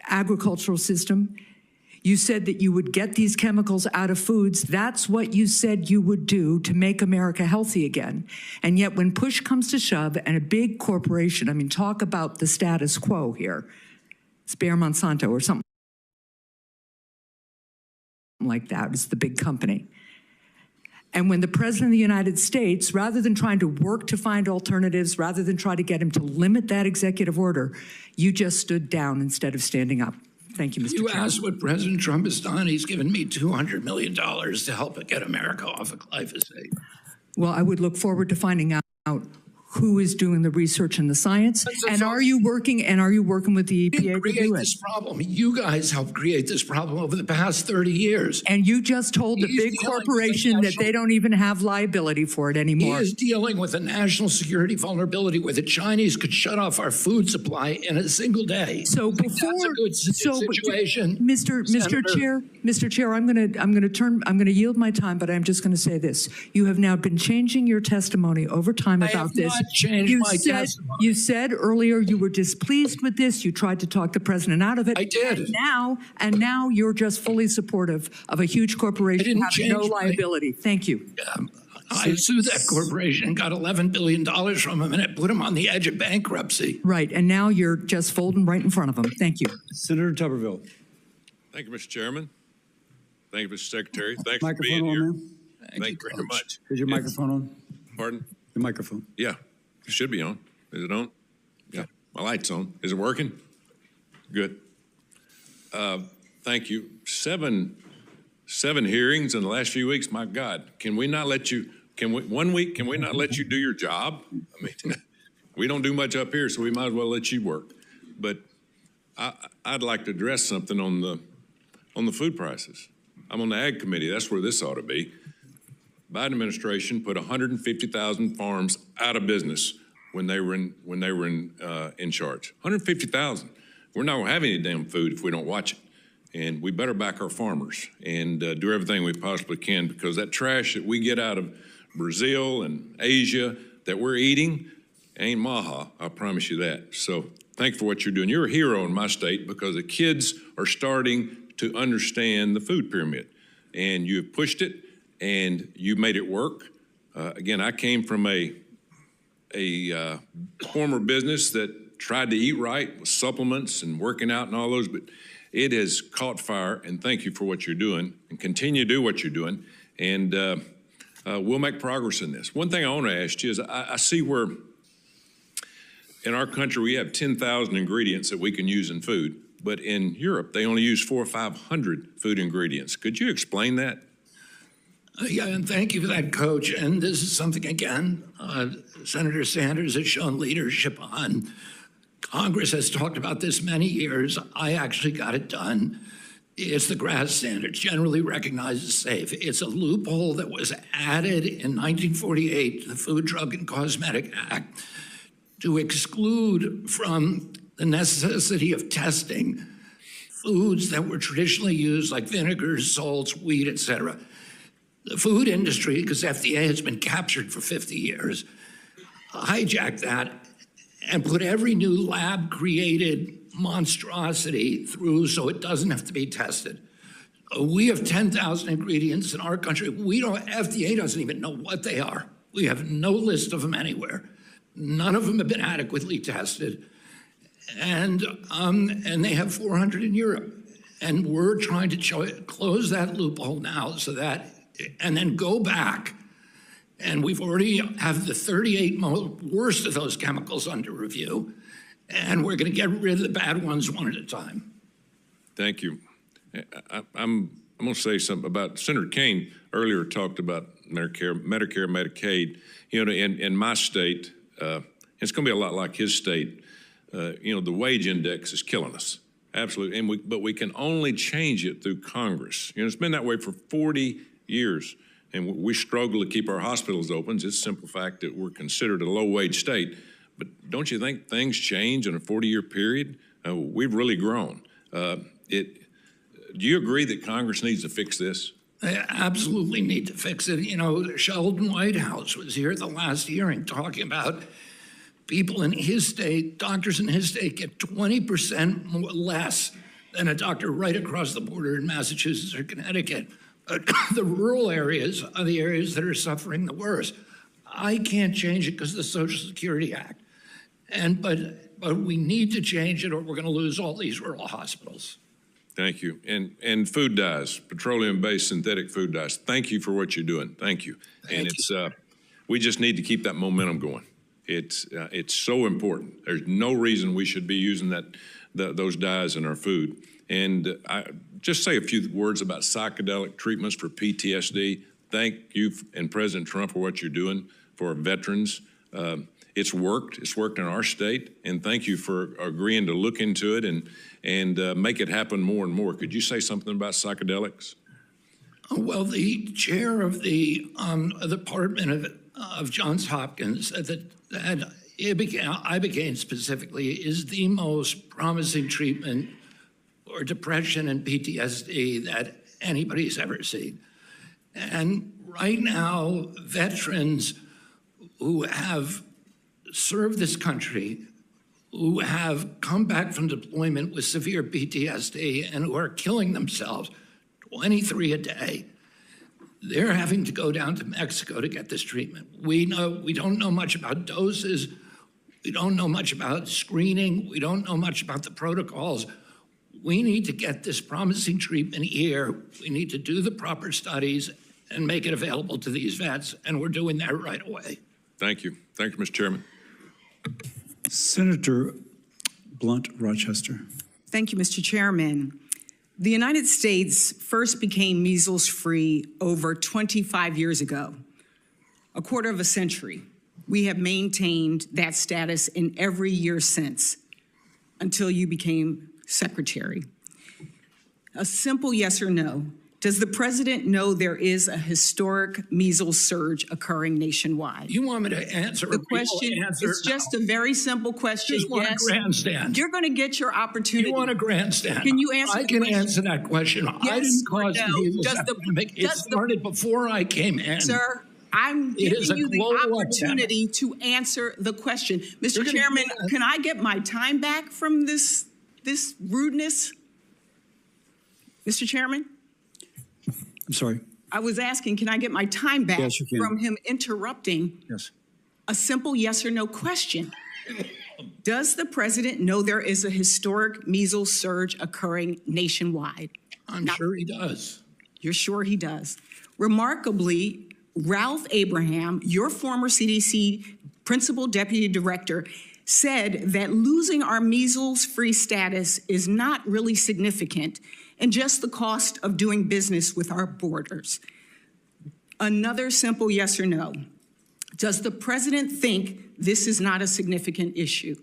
agricultural system. You said that you would get these chemicals out of foods. That's what you said you would do to make America healthy again. And yet when push comes to shove and a big corporation, I mean, talk about the status quo here. It's Bayer Monsanto or something like that. It's the big company. And when the President of the United States, rather than trying to work to find alternatives, rather than try to get him to limit that executive order, you just stood down instead of standing up. Thank you, Mr. You Chairman. asked what President Trump has done. He's given me $200 million to help get America off of glyphosate. Well, I would look forward to finding out who is doing the research and the science, and are you working with the EPA to do Create it? this problem. You guys helped create this problem over the past 30 years. And you just told the He's big dealing with corporation the that they don't even have liability for it He anymore. is dealing with a national security vulnerability where the Chinese could shut off our food supply in a single day. So That's a good situation. Mr. Chair, I'm going to yield my time, but I'm just going to say this. You have now been changing your testimony over time I about have this. not changed my testimony. You said earlier you were displeased with this. You tried to talk the president out of it. I did. And now you're just fully supportive of a huge corporation didn't having no change my- liability. Thank you. I sued that corporation and got $11 billion from them, and it put them on the edge of bankruptcy. Right, and now you're just folding right in front of them. Thank you. Senator Tuberville. Thank you, Mr. Chairman. Thank you, Mr. Secretary. Thanks for Microphone being on, here. ma'am? Thank you very much. Is your microphone on? Pardon? Your microphone. Yeah, it should be on. Is it on? Yeah, my light's on. Is it working? Good. Thank you. Seven hearings in the last few weeks. My God, can we not let you? Can we not let you do your job? I mean, we don't do much up here, so we might as well let you work. But I'd like to address something on the food prices. I'm on the Ag Committee. That's where this ought to be. Biden administration put 150,000 farms out of business when they were in charge. 150,000. We're not gonna have any damn food if we don't watch it. And we better back our farmers and do everything we possibly can, because that trash that we get out of Brazil and Asia that we're eating ain't Maha, I promise you that. So thank you for what you're doing. You're a hero in my state because the kids are starting to understand the food pyramid, and you've pushed it and you made it work. Again, I came from a former business that tried to eat right with supplements and working out and all those, but it has caught fire, and thank you for what you're doing, and continue to do what you're doing, and we'll make progress in this. One thing I want to ask you is I see where in our country we have 10,000 ingredients that we can use in food, but in Europe they only use 400 or 500 food ingredients. Could you explain that? Yeah, and thank you for that, Coach. And this is something, again, Senator Sanders has shown leadership on. Congress has talked about this many years. I actually got it done. It's the GRAS standard, generally recognized as safe. It's a loophole that was added in 1948 to the Food, Drug, and Cosmetic Act to exclude from the necessity of testing foods that were traditionally used, like vinegars, salts, wheat, et cetera. The food industry, because FDA has been captured for 50 years, hijacked that and put every new lab-created monstrosity through so it doesn't have to be tested. We have 10,000 ingredients in our country. FDA doesn't even know what they are. We have no list of them anywhere. None of them have been adequately tested. And they have 400 in Europe. And we're trying to close that loophole now so that, and then go back. And we've already have the 38 worst of those chemicals under review. And we're going to get rid of the bad ones one at a time. Thank you. I'm going to say something about Senator Kane earlier talked about Medicare, Medicaid. You know, in my state, it's going to be a lot like his state. You know, the wage index is killing us. Absolutely. But we can only change it through Congress. You know, it's been that way for 40 years. And we struggle to keep our hospitals open. It's just a simple fact that we're considered a low-wage state. But don't you think things change in a 40-year period? We've really grown. Do you agree that Congress needs to fix this? They absolutely need to fix it. You know, Sheldon Whitehouse was here at the last hearing talking about people in his state, doctors in his state get 20% more less than a doctor right across the border in Massachusetts or Connecticut. But the rural areas are the areas that are suffering the worst. I can't change it because of the Social Security Act. But we need to change it or we're going to lose all these rural hospitals. Thank you. And food dyes, petroleum-based synthetic food dyes. Thank you for what you're doing. Thank you. We just need to keep that momentum going. It's so important. There's no reason we should be using those dyes in our food. And I just say a few words about psychedelic treatments for PTSD. Thank you and President Trump for what you're doing for our veterans. It's worked. It's worked in our state. And thank you for agreeing to look into it and make it happen more and more. Could you say something about psychedelics? Well, the chair of the Department of Johns Hopkins said that Ibogaine specifically is the most promising treatment for depression and PTSD that anybody's ever seen. And right now, veterans who have served this country, who have come back from deployment with severe PTSD and who are killing themselves, 23 a day, they're having to go down to Mexico to get this treatment. We don't know much about doses. We don't know much about screening. We don't know much about the protocols. We need to get this promising treatment here. We need to do the proper studies and make it available to these vets, and we're doing that right away. Thank you. Thank you, Mr. Chairman. Senator Blunt, Rochester. Thank you, Mr. Chairman. The United States first became measles-free over 25 years ago, a quarter of a century. We have maintained that status in every year since, until you became secretary. A simple yes or no. Does the president know there is a historic measles surge occurring nationwide? You want me to answer? The question is just a very simple question. Just want yes. a grandstand. You're going to get your opportunity. You want a grandstand? Can you answer? I can answer that question. Yes I didn't cause no? the measles epidemic. It started before I came in. Sir, I'm giving you the opportunity to answer the question. Mr. Chairman, can I get my time back from this rudeness? Mr. Chairman? I'm sorry. I was asking, can I get my time back Yes, you can. from him interrupting Yes. a simple yes or no question? Does the president know there is a historic measles surge occurring nationwide? I'm sure he does. You're sure he does. Remarkably, Ralph Abraham, your former CDC principal deputy director, said that losing our measles-free status is not really significant and just the cost of doing business with our borders. Another simple yes or no. Does the president think this is not a significant issue?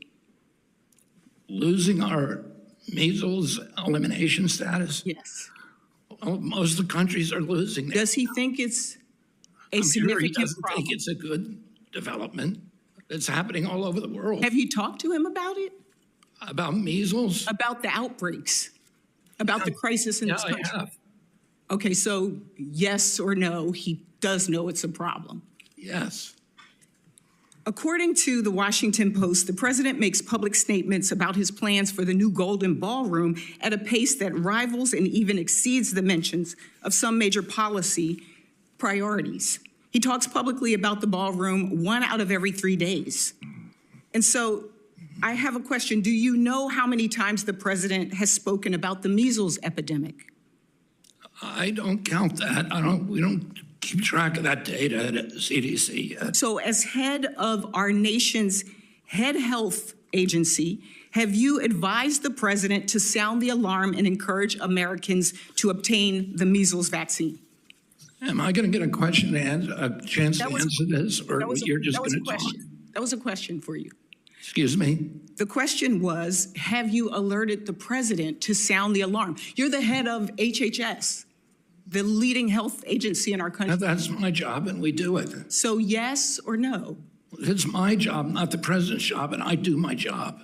Losing our measles elimination status? Yes. Well, most of the countries are losing that. Does he think it's a I'm significant sure he doesn't problem? think it's a good development. It's happening all over the world. Have you talked to him about it? About measles? About the outbreaks? About the crisis in this country? I have. Okay, so yes or no, he does know it's a problem. Yes. According to the Washington Post, the president makes public statements about his plans for the new Golden Ballroom at a pace that rivals and even exceeds the mentions of some major policy priorities. He talks publicly about the ballroom 1 out of every 3 days. And so I have a question. Do you know how many times the president has spoken about the measles epidemic? I don't count that. We don't keep track of that data at the CDC yet. So as head of our nation's head health agency, have you advised the president to sound the alarm and encourage Americans to obtain the measles vaccine? Am I going to get a question to answer, a chance to answer this, or you're just going to talk? That was a question for you. Excuse me? The question was, have you alerted the president to sound the alarm? You're the head of HHS, the leading health agency in our country. That's my job, and we do it. So yes or no? It's my job, not the president's job, and I do my job.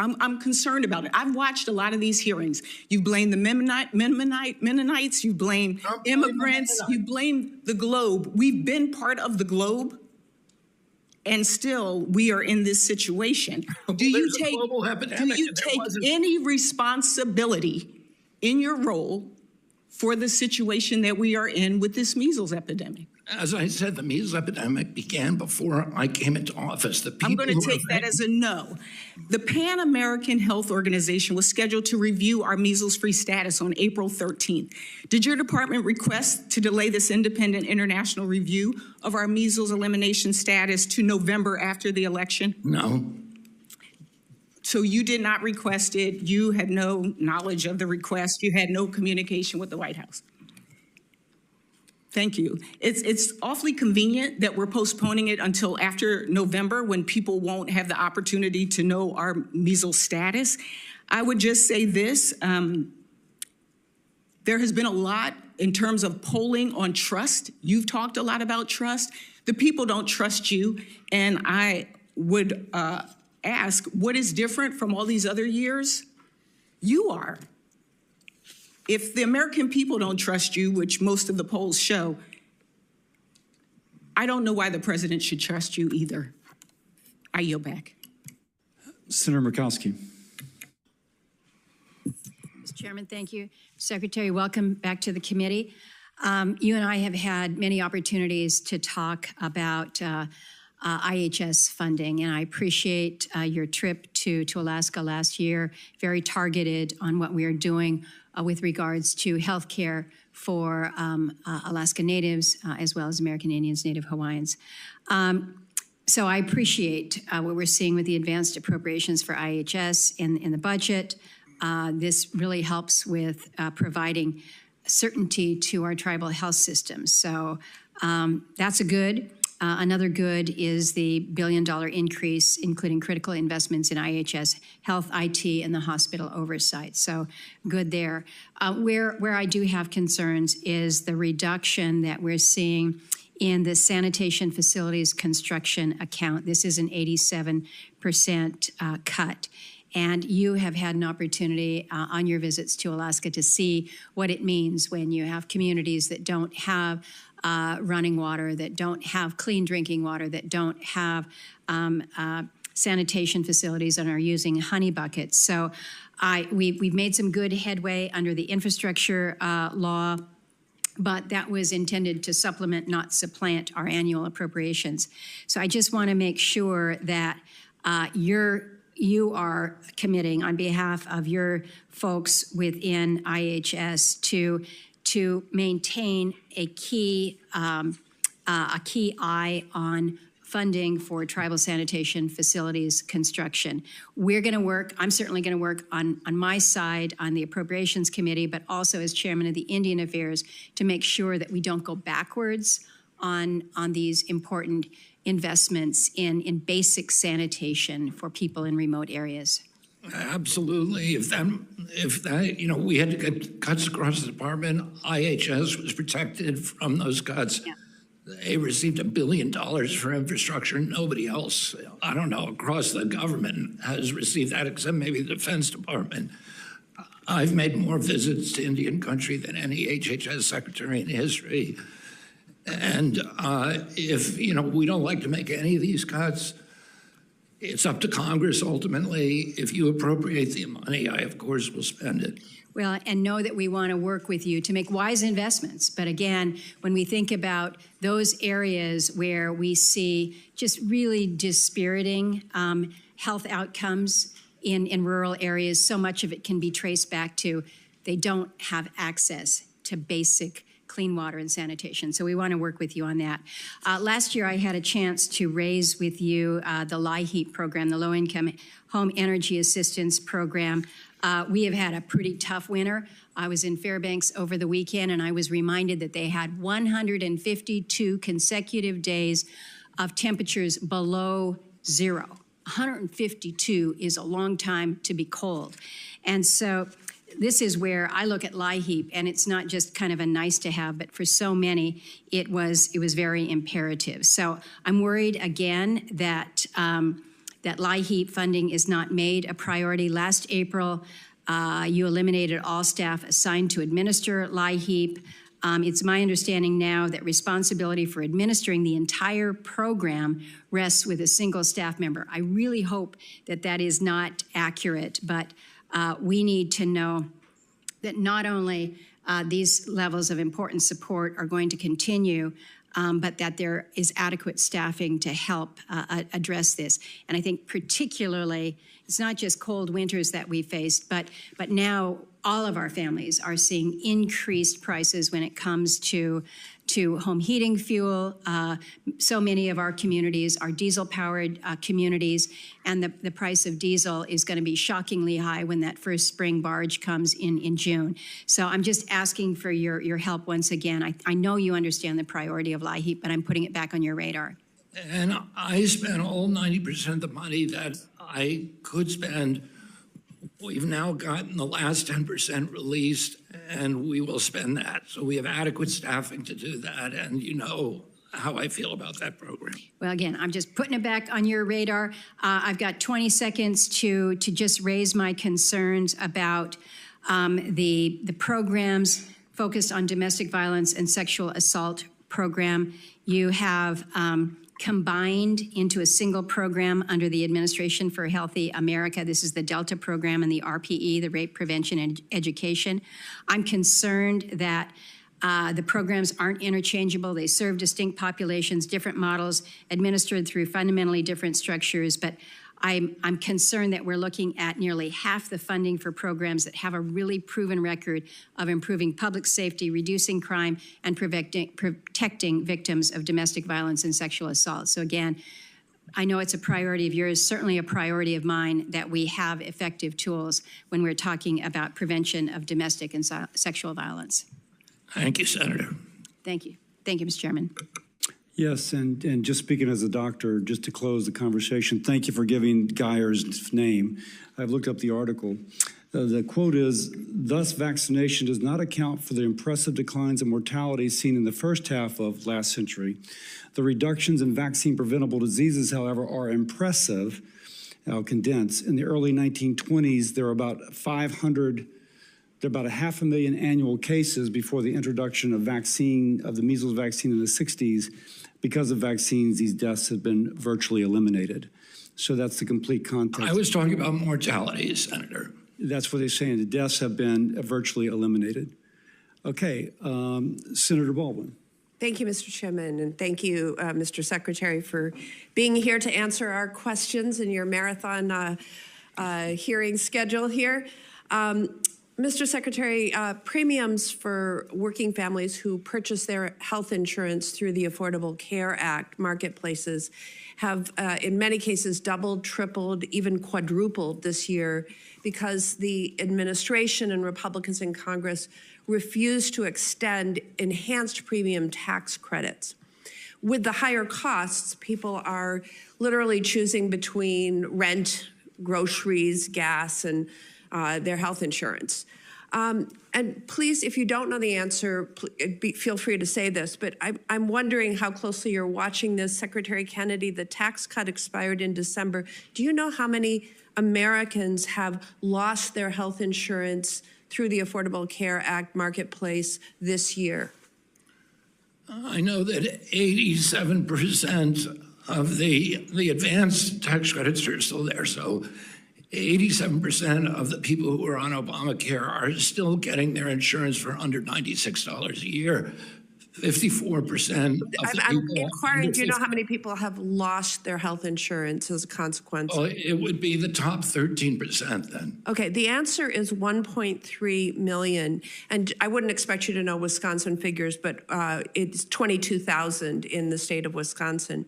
I'm concerned about it. I've watched a lot of these hearings. You blame the Mennonites, you blame immigrants, you blame the globe. We've been part of the globe, and still we are in this situation. Do you take any responsibility in your role for the situation that we are in with this measles epidemic? As I said, the measles epidemic began before I came into office. I'm going to take that as a no. The Pan American Health Organization was scheduled to review our measles-free status on April 13th. Did your department request to delay this independent international review of our measles elimination status to November after the election? No. So you did not request it. You had no knowledge of the request. You had no communication with the White House. Thank you. It's awfully convenient that we're postponing it until after November when people won't have the opportunity to know our measles status. I would just say this, there has been a lot in terms of polling on trust. You've talked a lot about trust. The people don't trust you, and I would ask, what is different from all these other years? You are. If the American people don't trust you, which most of the polls show, I don't know why the president should trust you either. I yield back. Senator Murkowski. Mr. Chairman, thank you. Secretary, welcome back to the committee. You and I have had many opportunities to talk about IHS funding, and I appreciate your trip to Alaska last year, very targeted on what we are doing with regards to health care for Alaska Natives, as well as American Indians, Native Hawaiians. So I appreciate what we're seeing with the advanced appropriations for IHS in the budget. This really helps with providing certainty to our tribal health systems. So that's a good. Another good is the $1 billion increase, including critical investments in IHS, health, IT, and the hospital oversight. So good there. Where I do have concerns is the reduction that we're seeing in the sanitation facilities construction account. This is an 87% cut. And you have had an opportunity on your visits to Alaska to see what it means when you have communities that don't have running water, that don't have clean drinking water, that don't have sanitation facilities and are using honey buckets. So we've made some good headway under the infrastructure law, but that was intended to supplement, not supplant, our annual appropriations. So I just want to make sure that you are committing on behalf of your folks within IHS to maintain a key eye on funding for tribal sanitation facilities construction. We're going to work, I'm certainly going to work on my side on the Appropriations Committee, but also as chairman of the Indian Affairs to make sure that we don't go backwards on these important investments in basic sanitation for people in remote areas. Absolutely. If that, we had to get cuts across the department. IHS was protected from those cuts. Yeah. They received $1 billion for infrastructure. Nobody else, I don't know, across the government has received that except maybe the Defense Department. I've made more visits to Indian country than any HHS secretary in history. And if, we don't like to make any of these cuts, it's up to Congress ultimately. If you appropriate the money, I, of course, will spend it. Well, and know that we want to work with you to make wise investments. But again, when we think about those areas where we see just really dispiriting health outcomes in rural areas, so much of it can be traced back to they don't have access to basic clean water and sanitation. So we want to work with you on that. Last year, I had a chance to raise with you the LIHEAP program, the Low Income Home Energy Assistance Program. We have had a pretty tough winter. I was in Fairbanks over the weekend, and I was reminded that they had 152 consecutive days of temperatures below 0. 152 is a long time to be cold. And so this is where I look at LIHEAP, and it's not just kind of a nice to have, but for so many, it was very imperative. So I'm worried again that that LIHEAP funding is not made a priority. Last April, you eliminated all staff assigned to administer LIHEAP. It's my understanding now that responsibility for administering the entire program rests with a single staff member. I really hope that that is not accurate, but we need to know that not only these levels of important support are going to continue, but that there is adequate staffing to help address this. And I think particularly, it's not just cold winters that we faced, but now all of our families are seeing increased prices when it comes to home heating fuel. So many of our communities are diesel-powered communities, and the price of diesel is going to be shockingly high when that first spring barge comes in June. So I'm just asking for your help once again. I know you understand the priority of LIHEAP, but I'm putting it back on your radar. And I spent all 90% of the money that I could spend. We've now gotten the last 10% released, and we will spend that. So we have adequate staffing to do that, and you know how I feel about that program. Well, again, I'm just putting it back on your radar. I've got 20 seconds to just raise my concerns about the programs focused on domestic violence and sexual assault program. You have combined into a single program under the Administration for a Healthy America. This is the Delta program and the RPE, the Rape Prevention and Education. I'm concerned that the programs aren't interchangeable. They serve distinct populations, different models, administered through fundamentally different structures, but I'm concerned that we're looking at nearly half the funding for programs that have a really proven record of improving public safety, reducing crime, and protecting victims of domestic violence and sexual assault. So again, I know it's a priority of yours, certainly a priority of mine, that we have effective tools when we're talking about prevention of domestic and sexual violence. Thank you, Senator. Thank you. Thank you, Mr. Chairman. Yes, and just speaking as a doctor, just to close the conversation, thank you for giving Geyer's name. I've looked up the article. The quote is, "Thus vaccination does not account for the impressive declines in mortality seen in the first half of last century. The reductions in vaccine-preventable diseases, however, are impressive." I'll condense. In the early 1920s, there were about 500,000 annual cases before the introduction of the measles vaccine in the 60s. Because of vaccines, these deaths have been virtually eliminated. So that's the complete context. I was talking about mortality, Senator. That's what they're saying. The deaths have been virtually eliminated. Okay, Senator Baldwin. Thank you, Mr. Chairman, and thank you, Mr. Secretary, for being here to answer our questions in your marathon hearing schedule here. Mr. Secretary, premiums for working families who purchase their health insurance through the Affordable Care Act marketplaces have, in many cases, doubled, tripled, even quadrupled this year because the administration and Republicans in Congress refused to extend enhanced premium tax credits. With the higher costs, people are literally choosing between rent, groceries, gas, and their health insurance. And please, if you don't know the answer, feel free to say this, but I'm wondering how closely you're watching this. Secretary Kennedy, the tax cut expired in December. Do you know how many Americans have lost their health insurance through the Affordable Care Act marketplace this year? I know that 87% of the advanced tax credits are still there, so 87% of the people who are on Obamacare are still getting their insurance for under $96 a year. 54% of the I'm people inquiring, do you know how many people have lost their health insurance as a consequence? Well, it would be the top 13% then. Okay, the answer is 1.3 million. And I wouldn't expect you to know Wisconsin figures, but it's 22,000 in the state of Wisconsin.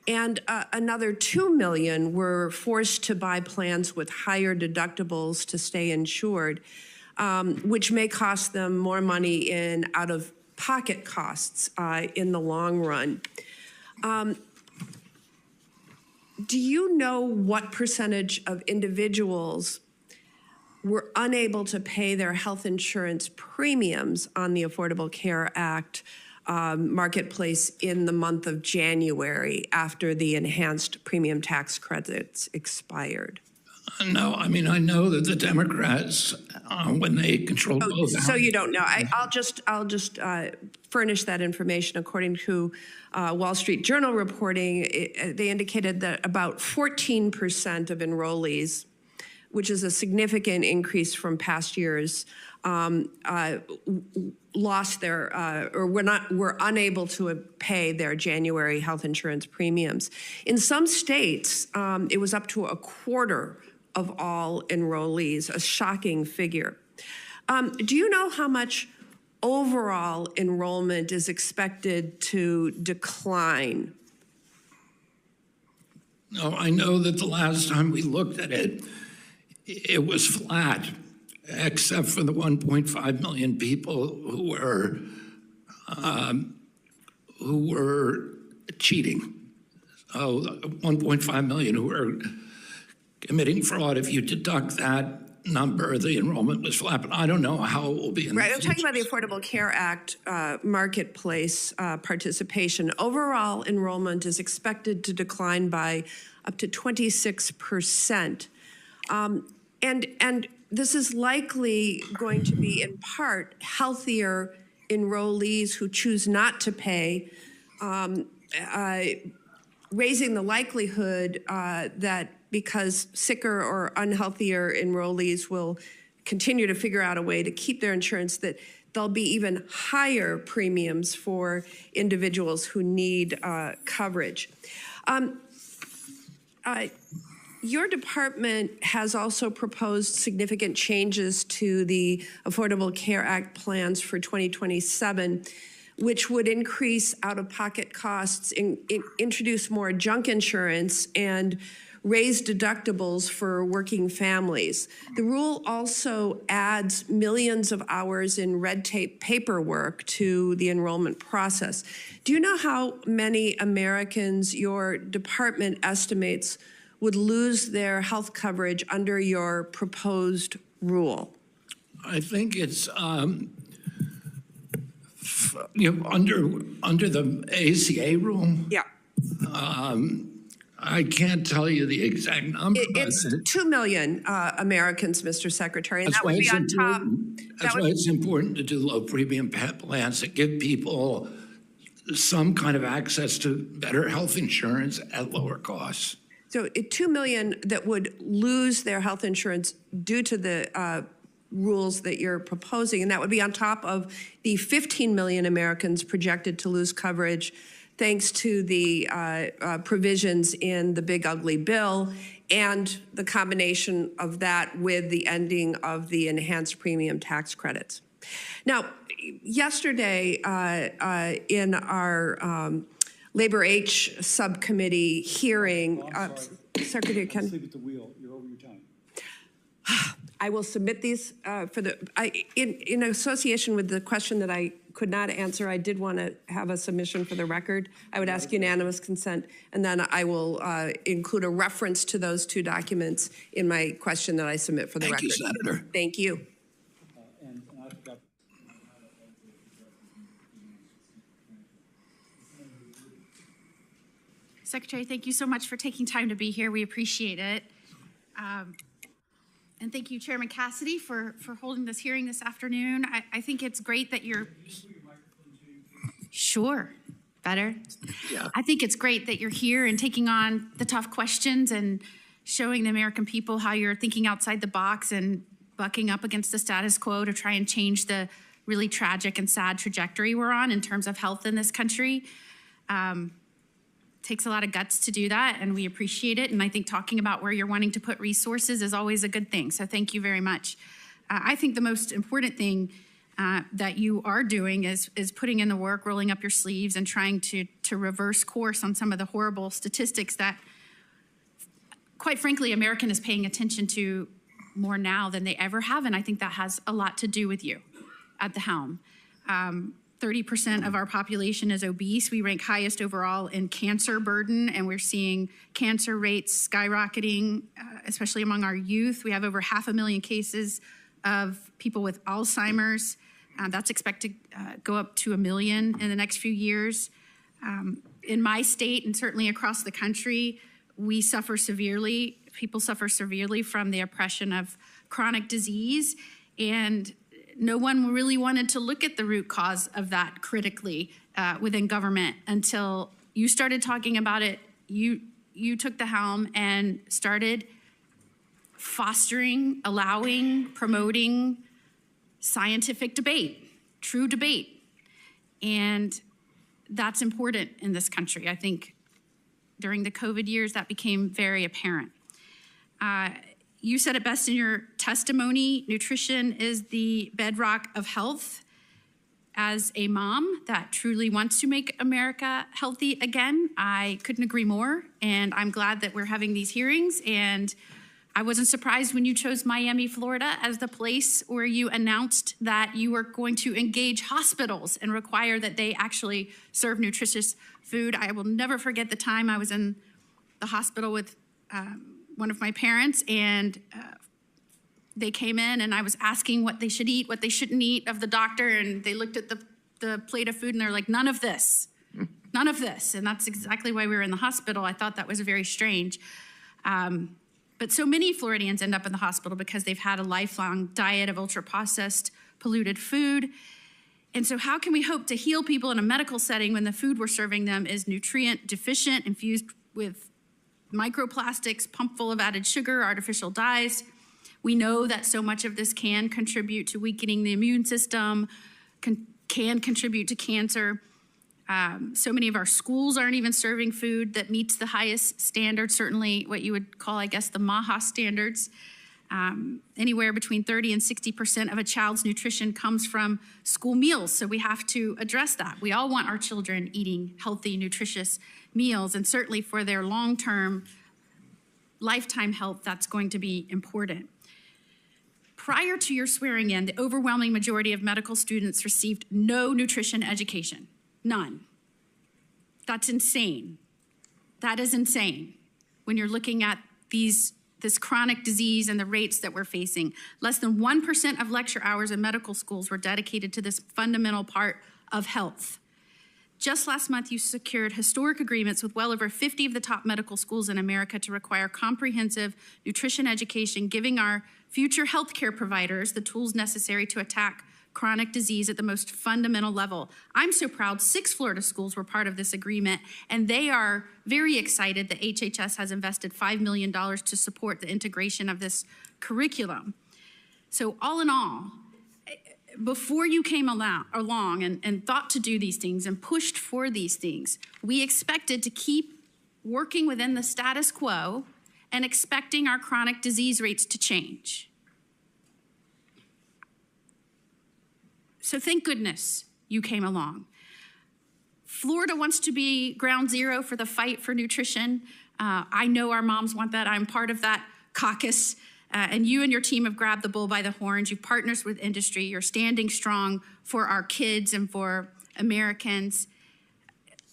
And another 2 million were forced to buy plans with higher deductibles to stay insured, which may cost them more money in out-of-pocket costs in the long run. Do you know what percentage of individuals were unable to pay their health insurance premiums on the Affordable Care Act marketplace in the month of January after the enhanced premium tax credits expired? No, I mean, I know that the Democrats, when they controlled both So you houses- don't know. I'll just furnish that information. According to Wall Street Journal reporting, they indicated that about 14% of enrollees, which is a significant increase from past years, lost their or were unable to pay their January health insurance premiums. In some states, it was up to a quarter of all enrollees, a shocking figure. Do you know how much overall enrollment is expected to decline? No, I know that the last time we looked at it, it was flat, except for the 1.5 million people who were cheating. Oh, 1.5 million who were committing fraud. If you deduct that number, the enrollment was flat, but I don't know how it will be in Right, the I'm talking future. about the Affordable Care Act marketplace participation. Overall enrollment is expected to decline by up to 26%. And this is likely going to be in part healthier enrollees who choose not to pay, raising the likelihood that because sicker or unhealthier enrollees will continue to figure out a way to keep their insurance, that there'll be even higher premiums for individuals who need coverage. Your department has also proposed significant changes to the Affordable Care Act plans for 2027, which would increase out-of-pocket costs, introduce more junk insurance, and raise deductibles for working families. The rule also adds millions of hours in red tape paperwork to the enrollment process. Do you know how many Americans your department estimates would lose their health coverage under your proposed rule? I think it's under the ACA rule. Yeah. I can't tell you the exact number. It's 2 million Americans, Mr. Secretary, and That's that would why be it's on top. important. That's why it's important to do low premium plans that give people some kind of access to better health insurance at lower costs. So 2 million that would lose their health insurance due to the rules that you're proposing, and that would be on top of the 15 million Americans projected to lose coverage thanks to the provisions in the Big Ugly Bill and the combination of that with the ending of the enhanced premium tax credits. Now, yesterday in our Labor H subcommittee hearing, Secretary Ken. Sleep at the wheel. You're over your time. I will submit these in association with the question that I could not answer. I did want to have a submission for the record. I would ask unanimous consent, and then I will include a reference to those two documents in my question that I submit for the record. Thank you, Senator. Thank you. And I forgot. Secretary, thank you so much for taking time to be here. We appreciate it. And thank you, Chairman Cassidy, for holding this hearing this afternoon. I think it's great that you're... Sure. Better? Yeah. I think it's great that you're here and taking on the tough questions and showing the American people how you're thinking outside the box and bucking up against the status quo to try and change the really tragic and sad trajectory we're on in terms of health in this country. Takes a lot of guts to do that, and we appreciate it. And I think talking about where you're wanting to put resources is always a good thing. So thank you very much. I think the most important thing that you are doing is putting in the work, rolling up your sleeves, and trying to reverse course on some of the horrible statistics that, quite frankly, American is paying attention to more now than they ever have. And I think that has a lot to do with you at the helm. 30% of our population is obese. We rank highest overall in cancer burden, and we're seeing cancer rates skyrocketing, especially among our youth. We have over 500,000 cases of people with Alzheimer's. That's expected to go up to 1 million in the next few years. In my state and certainly across the country, we suffer severely. People suffer severely from the oppression of chronic disease, and no one really wanted to look at the root cause of that critically within government until you started talking about it. You took the helm and started fostering, allowing, promoting scientific debate, true debate. And that's important in this country. I think during the COVID years, that became very apparent. You said it best in your testimony. Nutrition is the bedrock of health. As a mom that truly wants to make America healthy again, I couldn't agree more. And I'm glad that we're having these hearings. And I wasn't surprised when you chose Miami, Florida as the place where you announced that you were going to engage hospitals and require that they actually serve nutritious food. I will never forget the time I was in the hospital with one of my parents, and they came in and I was asking what they should eat, what they shouldn't eat of the doctor, and they looked at the plate of food and they're like, none of this, none of this. And that's exactly why we were in the hospital. I thought that was very strange. But so many Floridians end up in the hospital because they've had a lifelong diet of ultra-processed, polluted food. And so how can we hope to heal people in a medical setting when the food we're serving them is nutrient deficient, infused with microplastics, pumped full of added sugar, artificial dyes? We know that so much of this can contribute to weakening the immune system, can contribute to cancer. So many of our schools aren't even serving food that meets the highest standards, certainly what you would call, I guess, the MAHA standards. Anywhere between 30 and 60% of a child's nutrition comes from school meals, so we have to address that. We all want our children eating healthy, nutritious meals, and certainly for their long-term, lifetime health, that's going to be important. Prior to your swearing in, the overwhelming majority of medical students received no nutrition education. None. That's insane. That is insane when you're looking at this chronic disease and the rates that we're facing. Less than 1% of lecture hours in medical schools were dedicated to this fundamental part of health. Just last month, you secured historic agreements with well over 50 of the top medical schools in America to require comprehensive nutrition education, giving our future healthcare providers the tools necessary to attack chronic disease at the most fundamental level. I'm so proud 6 Florida schools were part of this agreement, and they are very excited that HHS has invested $5 million to support the integration of this curriculum. So all in all, before you came along and thought to do these things and pushed for these things, we expected to keep working within the status quo and expecting our chronic disease rates to change. So thank goodness you came along. Florida wants to be ground zero for the fight for nutrition. I know our moms want that. I'm part of that caucus. And you and your team have grabbed the bull by the horns. You've partnered with industry. You're standing strong for our kids and for Americans.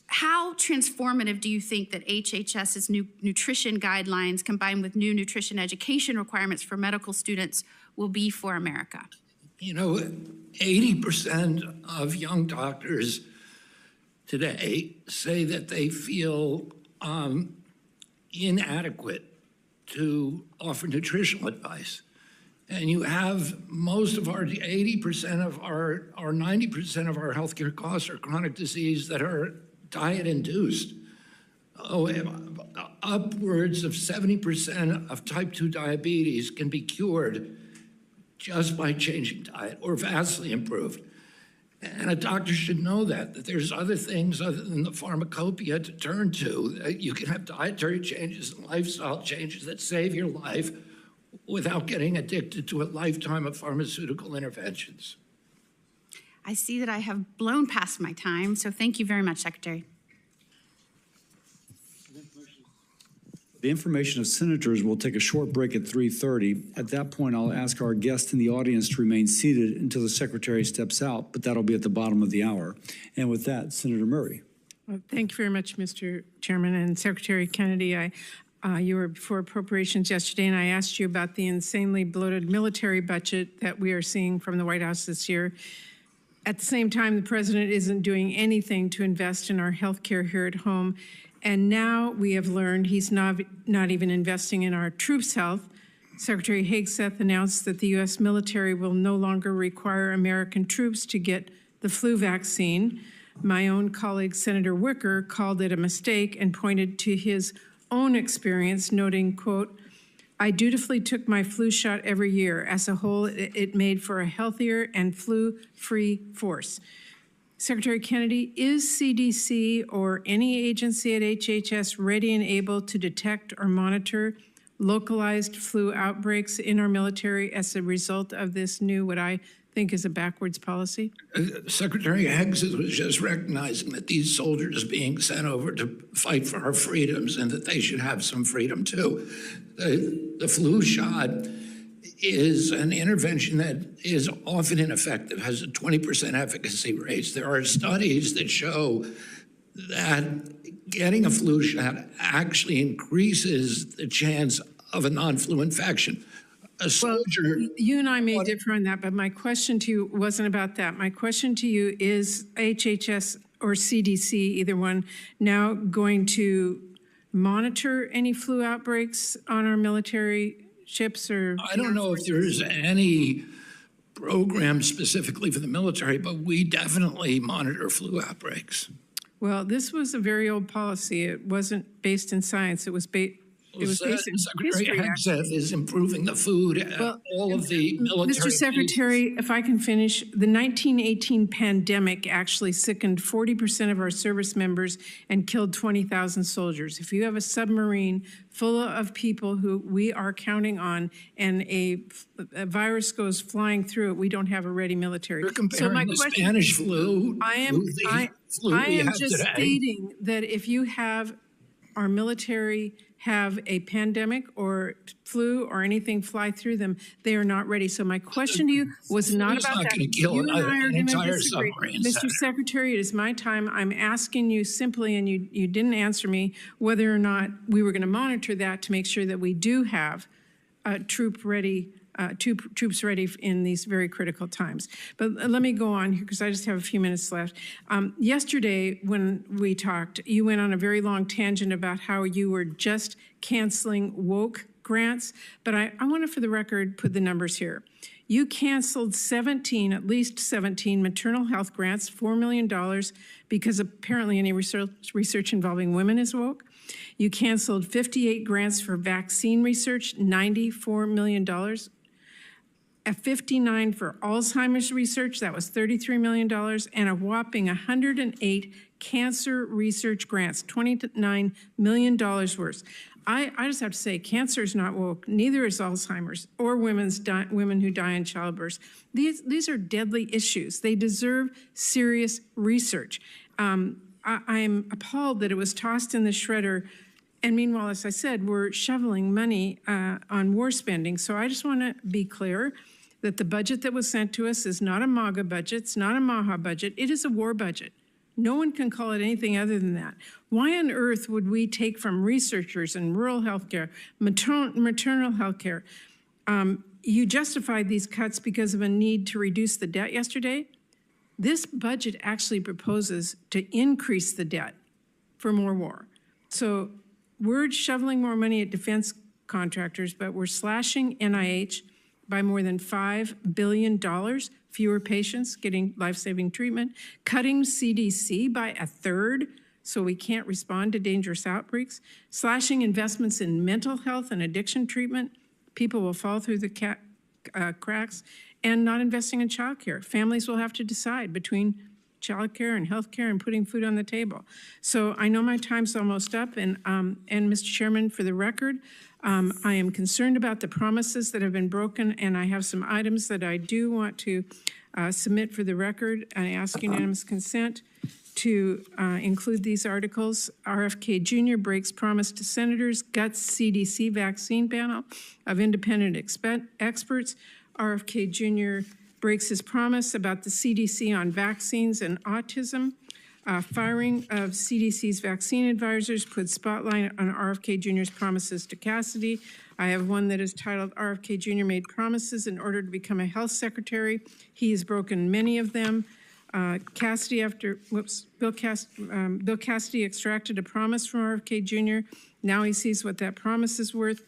How transformative do you think that HHS's new nutrition guidelines combined with new nutrition education requirements for medical students will be for America? You know, 80% of young doctors today say that they feel inadequate to offer nutritional advice. And you have most of our 80% of our 90% of our healthcare costs are chronic disease that are diet induced. Upwards of 70% of type 2 diabetes can be cured just by changing diet or vastly improved. And a doctor should know that there's other things other than the pharmacopoeia to turn to. You can have dietary changes and lifestyle changes that save your life without getting addicted to a lifetime of pharmaceutical interventions. I see that I have blown past my time, so thank you very much, Secretary. The information of senators will take a short break at 3:30. At that point, I'll ask our guests in the audience to remain seated until the secretary steps out, but that'll be at the bottom of the hour. And with that, Senator Murray. Well, thank you very much, Mr. Chairman. And Secretary Kennedy, you were before appropriations yesterday, and I asked you about the insanely bloated military budget that we are seeing from the White House this year. At the same time, the president isn't doing anything to invest in our health care here at home. And now we have learned he's not even investing in our troops' health. Secretary Hegseth announced that the U.S. military will no longer require American troops to get the flu vaccine. My own colleague, Senator Wicker, called it a mistake and pointed to his own experience, noting, quote, "I dutifully took my flu shot every year. As a whole, it made for a healthier and flu-free force." Secretary Kennedy, is CDC or any agency at HHS ready and able to detect or monitor localized flu outbreaks in our military as a result of this new, what I think is a backwards policy? Secretary Hegseth was just recognizing that these soldiers being sent over to fight for our freedoms and that they should have some freedom too. The flu shot is an intervention that is often ineffective, has a 20% efficacy rate. There are studies that show that getting a flu shot actually increases the chance of a non-flu infection. A soldier. Well, you and I may differ on that, but my question to you wasn't about that. My question to you is HHS or CDC, either one, now going to monitor any flu outbreaks on our military ships? Or I don't know if there's any program specifically for the military, but we definitely monitor flu outbreaks. Well, this was a very old policy. It wasn't based in science. It was based in Secretary Hegseth is improving the food at all of the military. Mr. Secretary, if I can finish, the 1918 pandemic actually sickened 40% of our service members and killed 20,000 soldiers. If you have a submarine full of people who we are counting on and a virus goes flying through it, we don't have a ready military. You're comparing the Spanish flu. I am just stating that if you have our military have a pandemic or flu or anything fly through them, they are not ready. So my question to you was not about that. You and I are going to disagree. Mr. Secretary, it is my time. I'm asking you simply, and you didn't answer me, whether or not we were going to monitor that to make sure that we do have troops ready in these very critical times. But let me go on here because I just have a few minutes left. Yesterday, when we talked, you went on a very long tangent about how you were just canceling woke grants. But I want to, for the record, put the numbers here. You canceled at least 17 maternal health grants, $4 million, because apparently any research involving women is woke. You canceled 58 grants for vaccine research, $94 million. A 59 for Alzheimer's research, that was $33 million, and a whopping 108 cancer research grants, $29 million worth. I just have to say, cancer is not woke, neither is Alzheimer's or women who die in childbirth. These are deadly issues. They deserve serious research. I am appalled that it was tossed in the shredder. And meanwhile, as I said, we're shoveling money on war spending. So I just want to be clear that the budget that was sent to us is not a MAGA budget, it's not a MAHA budget, it is a war budget. No one can call it anything other than that. Why on earth would we take from researchers in rural healthcare, maternal healthcare? You justified these cuts because of a need to reduce the debt yesterday. This budget actually proposes to increase the debt for more war. So we're shoveling more money at defense contractors, but we're slashing NIH by more than $5 billion, fewer patients getting life-saving treatment, cutting CDC by a third so we can't respond to dangerous outbreaks, slashing investments in mental health and addiction treatment. People will fall through the cracks, and not investing in childcare. Families will have to decide between childcare and healthcare and putting food on the table. So I know my time's almost up, and Mr. Chairman, for the record, I am concerned about the promises that have been broken, and I have some items that I do want to submit for the record. I ask unanimous consent. to include these articles. RFK Jr. breaks promise to senators, guts CDC vaccine panel of independent experts. RFK Jr. breaks his promise about the CDC on vaccines and autism. Firing of CDC's vaccine advisors puts spotlight on RFK Jr.'s promises to Cassidy. I have one that is titled, RFK Jr. made promises in order to become a health secretary. He has broken many of them. Bill Cassidy extracted a promise from RFK Jr. Now he sees what that promise is worth.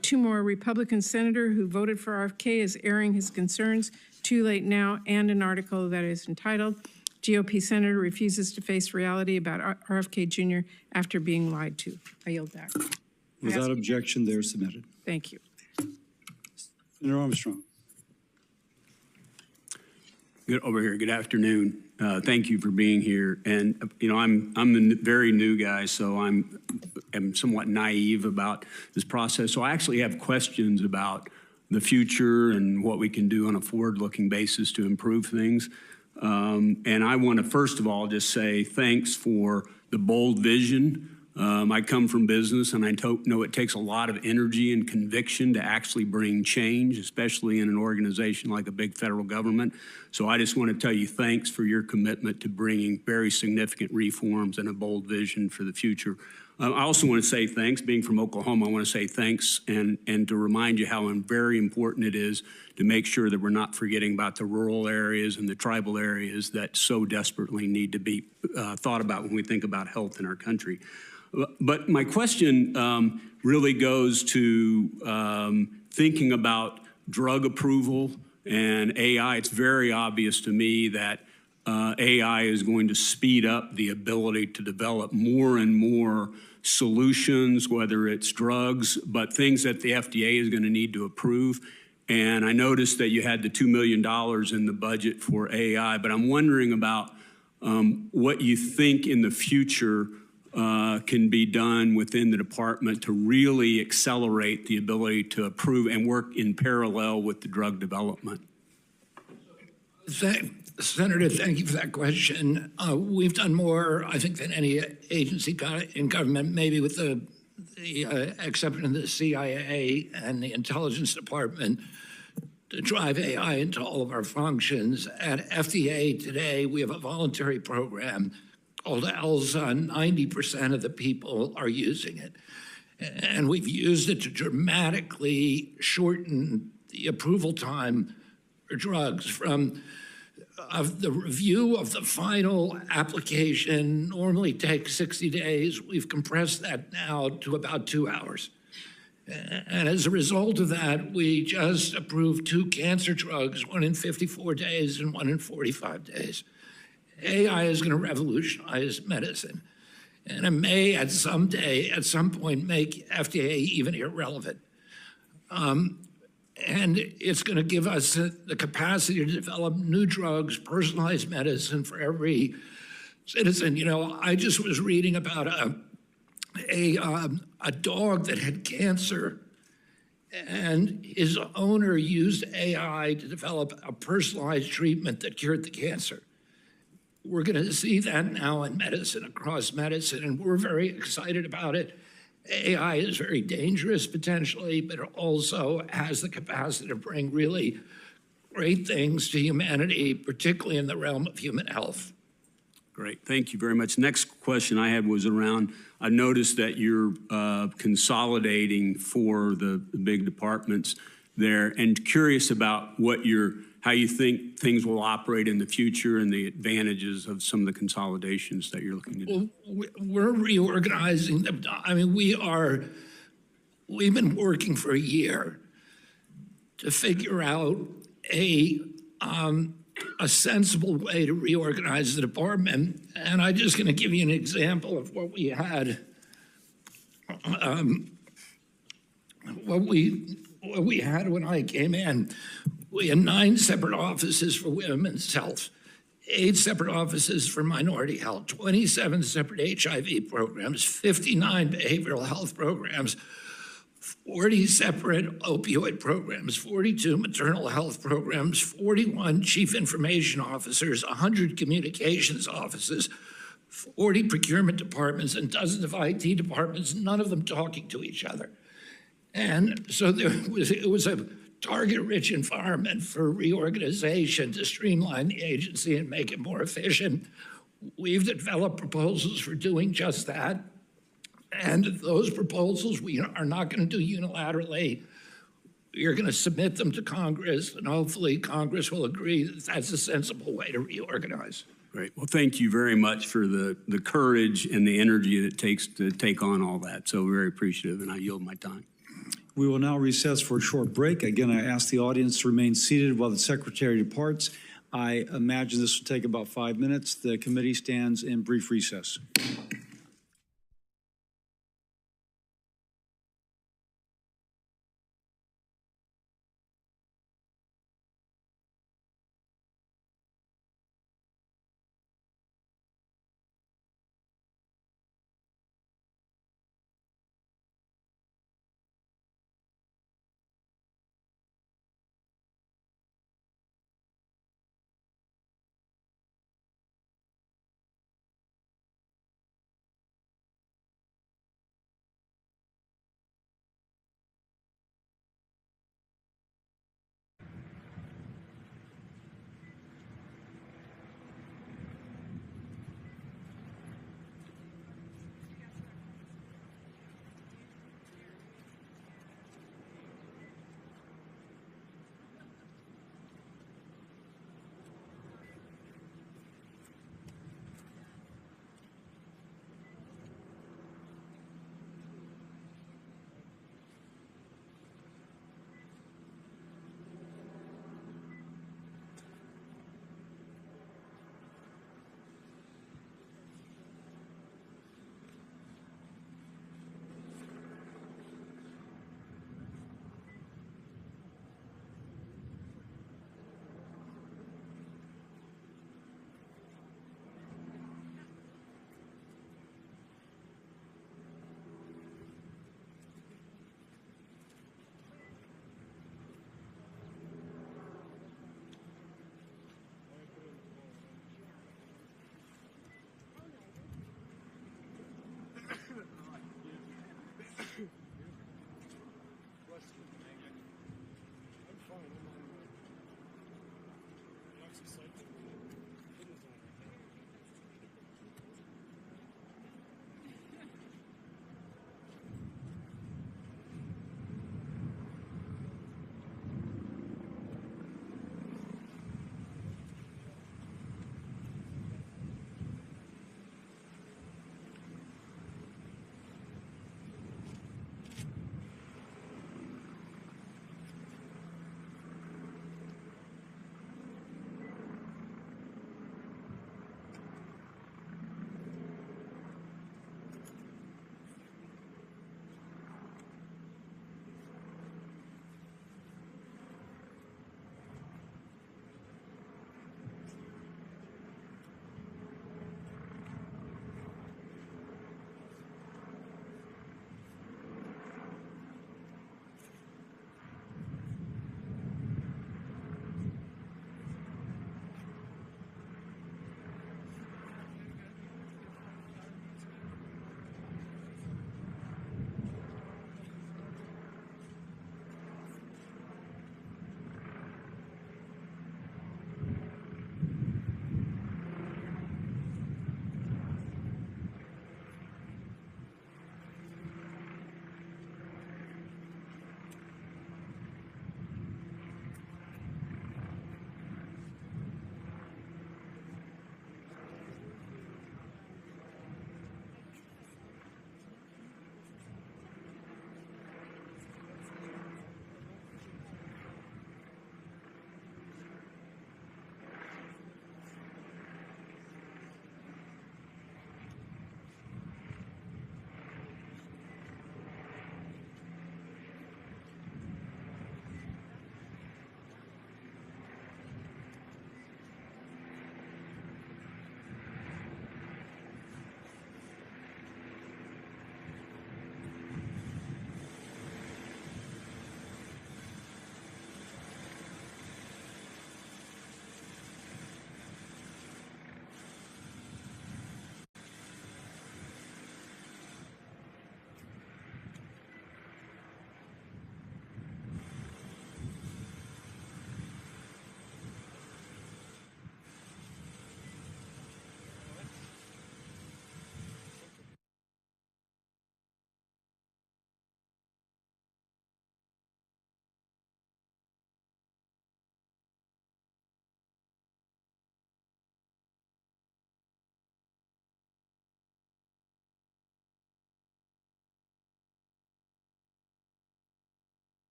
Two more Republican senator who voted for RFK is airing his concerns. Too late now, and an article that is entitled, GOP Senator Refuses to Face Reality About RFK Jr. After Being Lied to. I yield back. Without objection, they're submitted. Thank you. Senator Armstrong. Over here. Good afternoon. Thank you for being here. And you know, I'm a very new guy, so I'm somewhat naive about this process. So I actually have questions about the future and what we can do on a forward-looking basis to improve things. And I want to first of all just say thanks for the bold vision. I come from business, and I know it takes a lot of energy and conviction to actually bring change, especially in an organization like a big federal government. So I just want to tell you thanks for your commitment to bringing very significant reforms and a bold vision for the future. I also want to say thanks. Being from Oklahoma, I want to say thanks and to remind you how very important it is to make sure that we're not forgetting about the rural areas and the tribal areas that so desperately need to be thought about when we think about health in our country. But my question really goes to thinking about drug approval and AI. It's very obvious to me that AI is going to speed up the ability to develop more and more solutions, whether it's drugs, but things that the FDA is going to need to approve. And I noticed that you had the $2 million in the budget for AI, but I'm wondering about what you think in the future can be done within the department to really accelerate the ability to approve and work in parallel with the drug development. Senator, thank you for that question. We've done more, I think, than any agency in government, maybe with the exception of the CIA and the Intelligence Department, to drive AI into all of our functions. At FDA today, we have a voluntary program called ELSA. 90% of the people are using it. And we've used it to dramatically shorten the approval time for drugs from the review of the final application normally takes 60 days. We've compressed that now to about 2 hours. And as a result of that, we just approved 2 cancer drugs, one in 54 days and one in 45 days. AI is going to revolutionize medicine. And it may at some point, make FDA even irrelevant. And it's going to give us the capacity to develop new drugs, personalized medicine for every citizen. You know, I just was reading about a dog that had cancer, and his owner used AI to develop a personalized treatment that cured the cancer. We're going to see that now in medicine, across medicine, and we're very excited about it. AI is very dangerous potentially, but it also has the capacity to bring really great things to humanity, particularly in the realm of human health. Great, thank you very much. Next question I had was around, I noticed that you're consolidating for the big departments there, and curious about how you think things will operate in the future and the advantages of some of the consolidations that you're looking to do. Well, we're reorganizing them. I mean, we've been working for a year to figure out a sensible way to reorganize the department. And I'm just going to give you an example of what we had. What we had when I came in. We had 9 separate offices for women's health, 8 separate offices for minority health, 27 separate HIV programs, 59 behavioral health programs, 40 separate opioid programs, 42 maternal health programs, 41 chief information officers, 100 communications offices, 40 procurement departments, and dozens of IT departments, none of them talking to each other. And so it was a target-rich environment for reorganization to streamline the agency and make it more efficient. We've developed proposals for doing just that. And those proposals we are not going to do unilaterally. You're going to submit them to Congress, and hopefully Congress will agree that that's a sensible way to reorganize. Great. Well, thank you very much for the courage and the energy that it takes to take on all that. So very appreciative, and I yield my time. We will now recess for a short break. Again, I ask the audience to remain seated while the secretary departs. I imagine this will take about 5 minutes. The committee stands in brief recess.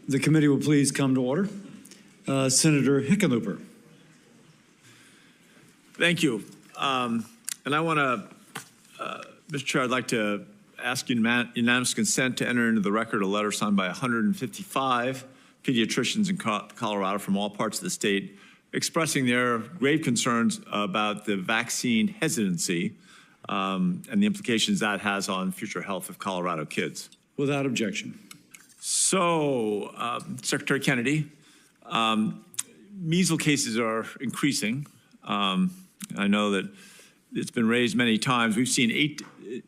The committee will please come to order. Senator Hickenlooper. Thank you. And I want to, Mr. Chair, I'd like to ask unanimous consent to enter into the record a letter signed by 155 pediatricians in Colorado from all parts of the state expressing their grave concerns about the vaccine hesitancy and the implications that has on future health of Colorado kids. Without objection. So, Secretary Kennedy, measles cases are increasing. I know that it's been raised many times. We've seen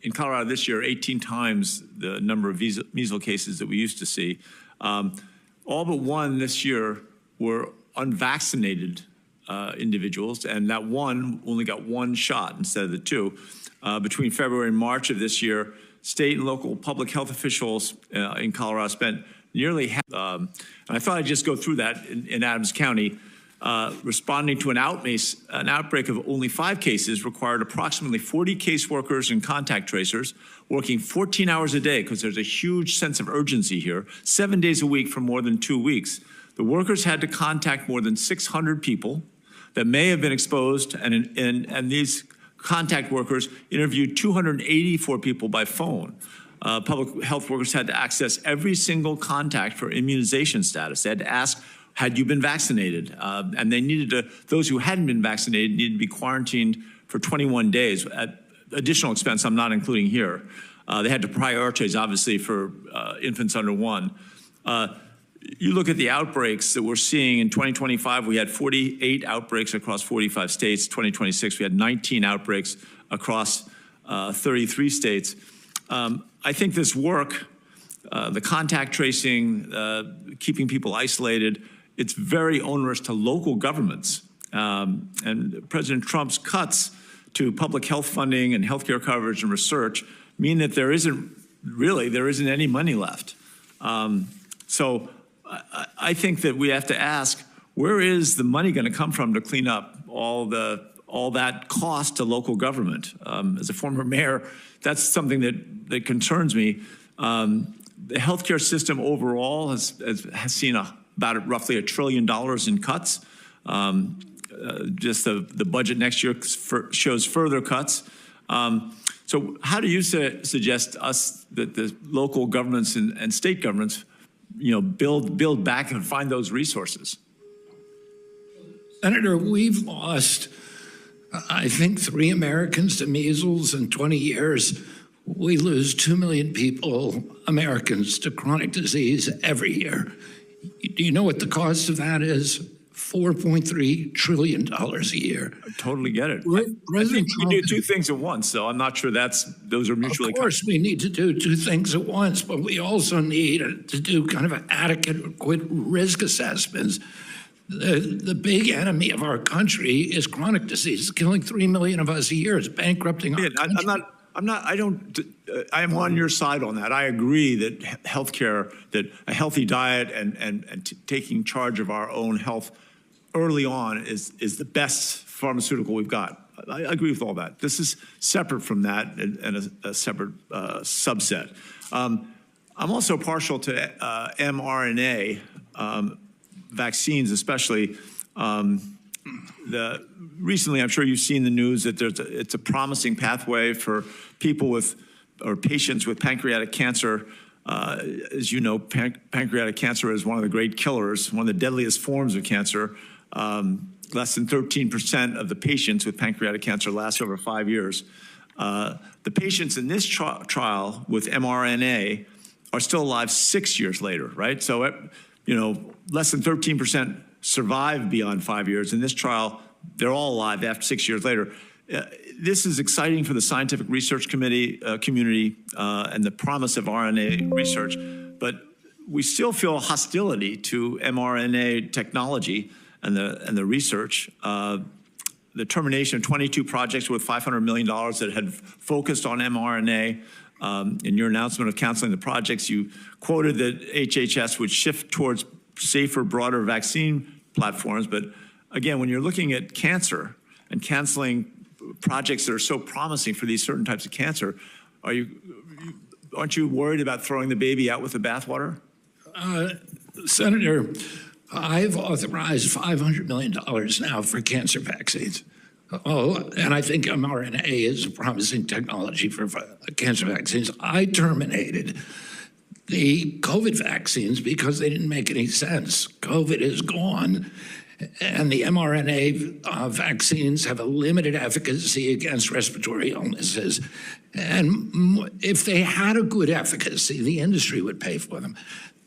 in Colorado this year, 18 times the number of measles cases that we used to see. All but one this year were unvaccinated individuals, and that one only got one shot instead of the two. Between February and March of this year, state and local public health officials in Colorado spent nearly half, and I thought I'd just go through that in Adams County. Responding to an outbreak of only 5 cases required approximately 40 caseworkers and contact tracers working 14 hours a day because there's a huge sense of urgency here, 7 days a week for more than 2 weeks. The workers had to contact more than 600 people that may have been exposed, and these contact workers interviewed 284 people by phone. Public health workers had to access every single contact for immunization status. They had to ask, had you been vaccinated? And they needed to, those who hadn't been vaccinated needed to be quarantined for 21 days at additional expense I'm not including here. They had to prioritize, obviously, for infants under 1. You look at the outbreaks that we're seeing in 2025, we had 48 outbreaks across 45 states. 2026, we had 19 outbreaks across 33 states. I think this work, the contact tracing, keeping people isolated, it's very onerous to local governments. And President Trump's cuts to public health funding and healthcare coverage and research mean that there isn't any money left. So I think that we have to ask, where is the money going to come from to clean up all that cost to local government? As a former mayor, that's something that concerns me. The healthcare system overall has seen about roughly $1 trillion in cuts. Just the budget next year shows further cuts. So how do you suggest us that the local governments and state governments, build back and find those resources? Senator, we've lost, I think, 3 Americans to measles in 20 years. We lose 2 million people, Americans, to chronic disease every year. Do you know what the cost of that is? $4.3 trillion a year. I totally get it. I think we do 2 things at once, so I'm not sure those are mutually. Of course, we need to do 2 things at once, but we also need to do kind of adequate risk assessments. The big enemy of our country is chronic disease. It's killing 3 million of us a year. It's bankrupting our country. I am on your side on that. I agree that healthcare, that a healthy diet and taking charge of our own health early on is the best pharmaceutical we've got. I agree with all that. This is separate from that and a separate subset. I'm also partial to mRNA vaccines, especially. Recently, I'm sure you've seen the news that it's a promising pathway for people or patients with pancreatic cancer. As you know, pancreatic cancer is one of the great killers, one of the deadliest forms of cancer. Less than 13% of the patients with pancreatic cancer last over 5 years. The patients in this trial with mRNA are still alive 6 years later, right? So, less than 13% survive beyond 5 years. In this trial, they're all alive after 6 years later. This is exciting for the scientific research community and the promise of RNA research, but we still feel hostility to mRNA technology and the research. The termination of 22 projects worth $500 million that had focused on mRNA. In your announcement of canceling the projects, you quoted that HHS would shift towards safer, broader vaccine platforms. But again, when you're looking at cancer and canceling projects that are so promising for these certain types of cancer, aren't you worried about throwing the baby out with the bathwater? Senator, I've authorized $500 million now for cancer vaccines. Oh, and I think mRNA is a promising technology for cancer vaccines. I terminated the COVID vaccines because they didn't make any sense. COVID is gone, and the mRNA vaccines have a limited efficacy against respiratory illnesses. And if they had a good efficacy, the industry would pay for them.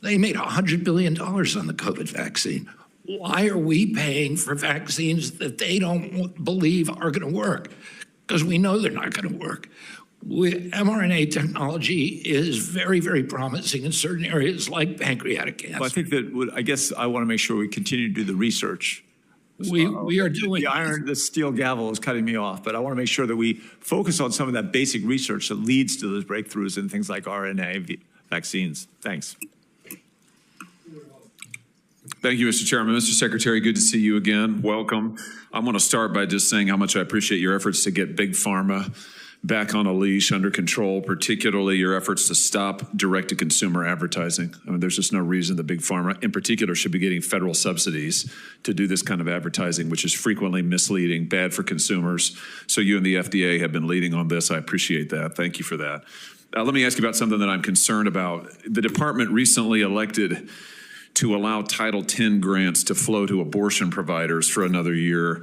They made $100 billion on the COVID vaccine. Why are we paying for vaccines that they don't believe are going to work? Because we know they're not going to work. mRNA technology is very, very promising in certain areas like pancreatic cancer. Well, I think that I guess I want to make sure we continue to do the research. We are doing the steel gavel is cutting me off, but I want to make sure that we focus on some of that basic research that leads to those breakthroughs in things like RNA vaccines. Thanks. Thank you, Mr. Chairman. Mr. Secretary, good to see you again. Welcome. I want to start by just saying how much I appreciate your efforts to get Big Pharma back on a leash, under control, particularly your efforts to stop direct-to-consumer advertising. I mean, there's just no reason that Big Pharma, in particular, should be getting federal subsidies to do this kind of advertising, which is frequently misleading, bad for consumers. So you and the FDA have been leading on this. I appreciate that. Thank you for that. Let me ask you about something that I'm concerned about. The department recently elected to allow Title X grants to flow to abortion providers for another year.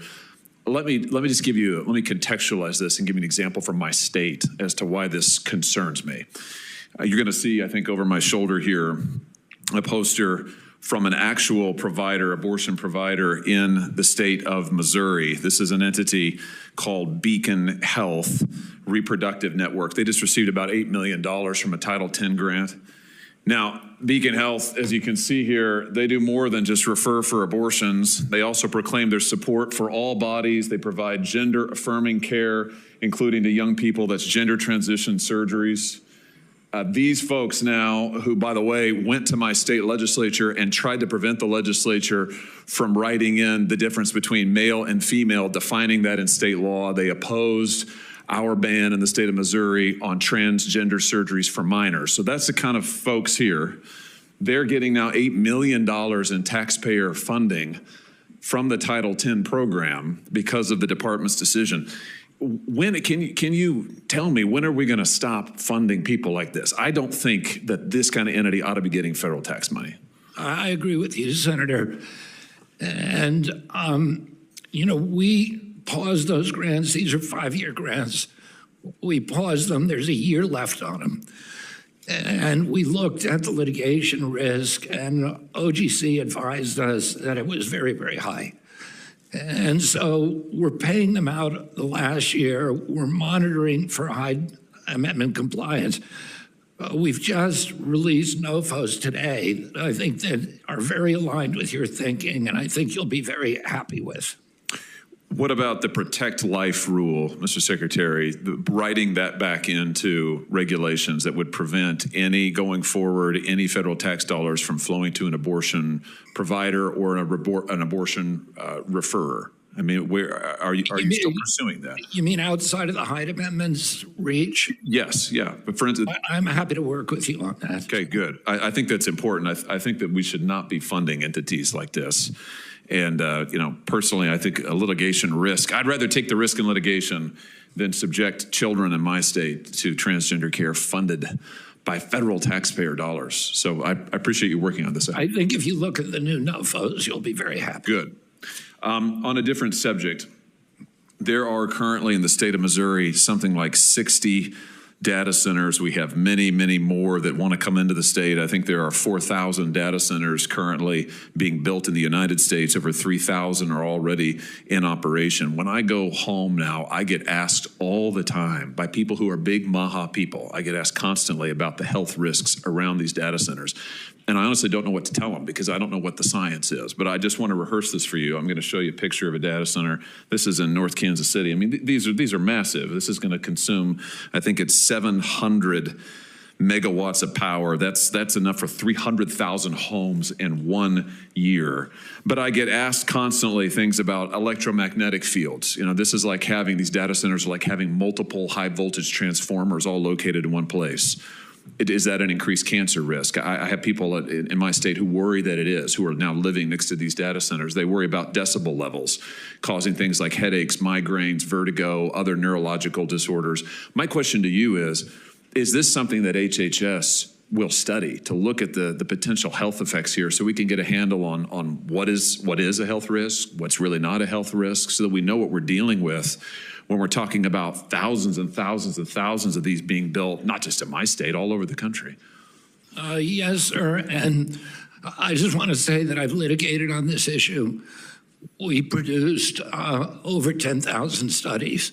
Let me contextualize this and give you an example from my state as to why this concerns me. You're going to see, I think, over my shoulder here, a poster from an actual provider, abortion provider in the state of Missouri. This is an entity called Beacon Health Reproductive Network. They just received about $8 million from a Title X grant. Now, Beacon Health, as you can see here, they do more than just refer for abortions. They also proclaim their support for all bodies. They provide gender-affirming care, including to young people. That's gender transition surgeries. These folks now, who, by the way, went to my state legislature and tried to prevent the legislature from writing in the difference between male and female, defining that in state law. They opposed our ban in the state of Missouri on transgender surgeries for minors. So that's the kind of folks here. They're getting now $8 million in taxpayer funding from the Title X program because of the department's decision. When can you tell me, when are we going to stop funding people like this? I don't think that this kind of entity ought to be getting federal tax money. I agree with you, Senator. And, we paused those grants. These are 5-year grants. We paused them. There's a year left on them. And we looked at the litigation risk, and OGC advised us that it was very, very high. And so we're paying them out the last year. We're monitoring for high amendment compliance. We've just released NOFOs today that I think that are very aligned with your thinking, and I think you'll be very happy with. What about the Protect Life rule, Mr. Secretary, writing that back into regulations that would prevent going forward, any federal tax dollars from flowing to an abortion provider or an abortion referrer? I mean, where are you still pursuing that? You mean outside of the Hyde Amendment's reach? Yes, yeah. But for instance, I'm happy to work with you on that. Okay, good. I think that's important. I think that we should not be funding entities like this. And, personally, I think a litigation risk, I'd rather take the risk in litigation than subject children in my state to transgender care funded by federal taxpayer dollars. So I appreciate you working on this. I think if you look at the new NOFOs, you'll be very happy. Good. On a different subject, there are currently in the state of Missouri something like 60 data centers. We have many, many more that want to come into the state. I think there are 4,000 data centers currently being built in the United States. Over 3,000 are already in operation. When I go home now, I get asked all the time by people who are big MAHA people. I get asked constantly about the health risks around these data centers. And I honestly don't know what to tell them because I don't know what the science is. But I just want to rehearse this for you. I'm going to show you a picture of a data center. This is in North Kansas City. I mean, these are massive. This is going to consume, I think it's 700 megawatts of power. That's enough for 300,000 homes in 1 year. But I get asked constantly things about electromagnetic fields. This is like having these data centers, like having multiple high voltage transformers all located in one place. Is that an increased cancer risk? I have people in my state who worry that it is, who are now living next to these data centers. They worry about decibel levels causing things like headaches, migraines, vertigo, other neurological disorders. My question to you is this something that HHS will study to look at the potential health effects here so we can get a handle on what is a health risk, what's really not a health risk, so that we know what we're dealing with when we're talking about thousands and thousands and thousands of these being built, not just in my state, all over the country? Yes, sir. And I just want to say that I've litigated on this issue. We produced over 10,000 studies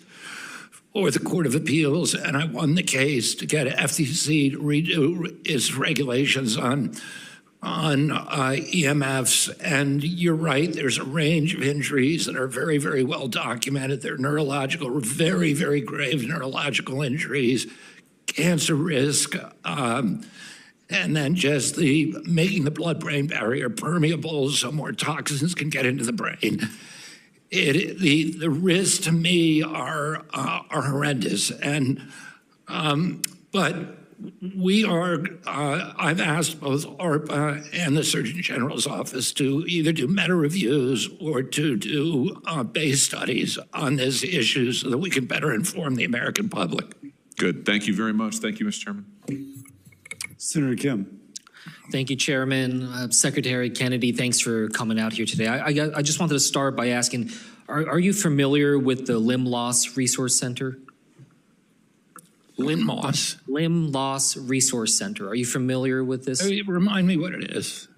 for the Court of Appeals, and I won the case to get FTC to redo its regulations on EMFs. And you're right, there's a range of injuries that are very, very well documented. They're neurological, very, very grave neurological injuries, cancer risk, and then just making the blood-brain barrier permeable so more toxins can get into the brain. The risks to me are horrendous, and but we are. I've asked both ARPA and the Surgeon General's office to either do meta reviews or to do base studies on this issue so that we can better inform the American public. Good. Thank you very much. Thank you, Mr. Chairman. Senator Kim. Thank you, Chairman. Secretary Kennedy, thanks for coming out here today. I just wanted to start by asking, are you familiar with the Limb Loss Resource Center? Limb Loss? Limb Loss Resource Center. Are you familiar with this? Remind me what it is.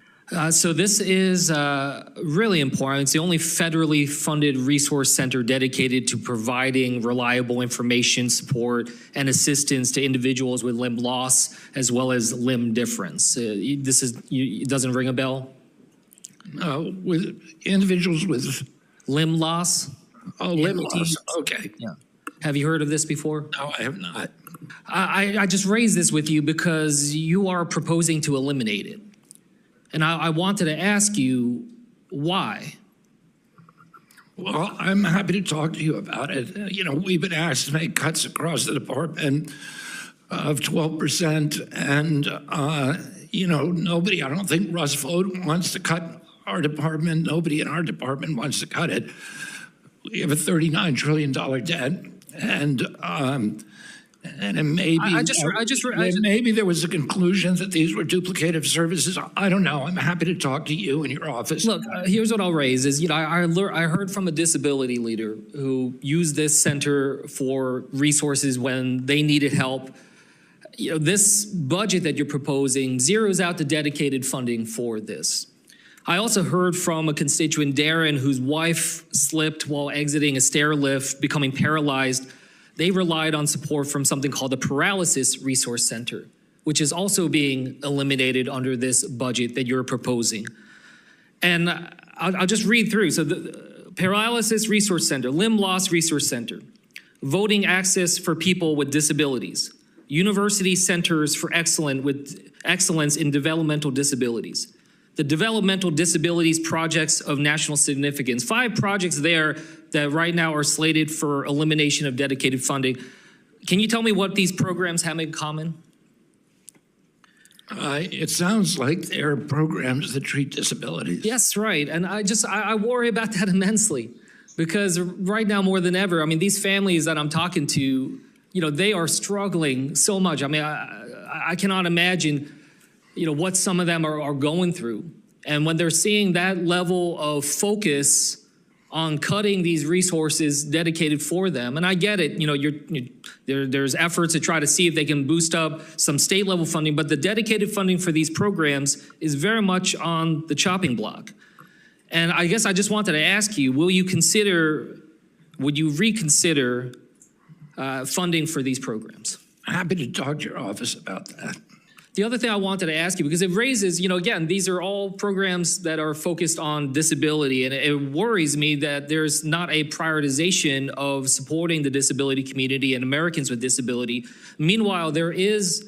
So this is really important. It's the only federally funded resource center dedicated to providing reliable information, support, and assistance to individuals with limb loss as well as limb difference. It doesn't ring a bell? With individuals with limb loss? Oh, limb loss. Okay. Yeah. Have you heard of this before? No, I have not. I just raised this with you because you are proposing to eliminate it. And I wanted to ask you why. Well, I'm happy to talk to you about it. You know, we've been asked to make cuts across the department of 12%. And, you know, nobody, I don't think Russ Vought wants to cut our department. Nobody in our department wants to cut it. We have a $39 trillion debt. And maybe there was a conclusion that these were duplicative services. I don't know. I'm happy to talk to you in your office. Look, here's what I'll raise is, you know, I heard from a disability leader who used this center for resources when they needed help. You know, this budget that you're proposing zeroes out the dedicated funding for this. I also heard from a constituent, Darren, whose wife slipped while exiting a stair lift, becoming paralyzed. They relied on support from something called the Paralysis Resource Center, which is also being eliminated under this budget that you're proposing. And I'll just read through. So the Paralysis Resource Center, Limb Loss Resource Center, Voting Access for People with Disabilities, University Centers for Excellence in Developmental Disabilities, the Developmental Disabilities Projects of National Significance, 5 projects there that right now are slated for elimination of dedicated funding. Can you tell me what these programs have in common? It sounds like they're programs that treat disabilities. Yes, right. And I worry about that immensely because right now more than ever, I mean, these families that I'm talking to, you know, they are struggling so much. I mean, I cannot imagine, you know, what some of them are going through. And when they're seeing that level of focus on cutting these resources dedicated for them. And I get it, you know, there's efforts to try to see if they can boost up some state level funding, but the dedicated funding for these programs is very much on the chopping block. And I guess I just wanted to ask you, would you reconsider funding for these programs? Happy to talk to your office about that. The other thing I wanted to ask you, because it raises, you know, again, these are all programs that are focused on disability, and it worries me that there's not a prioritization of supporting the disability community and Americans with disability. Meanwhile, there is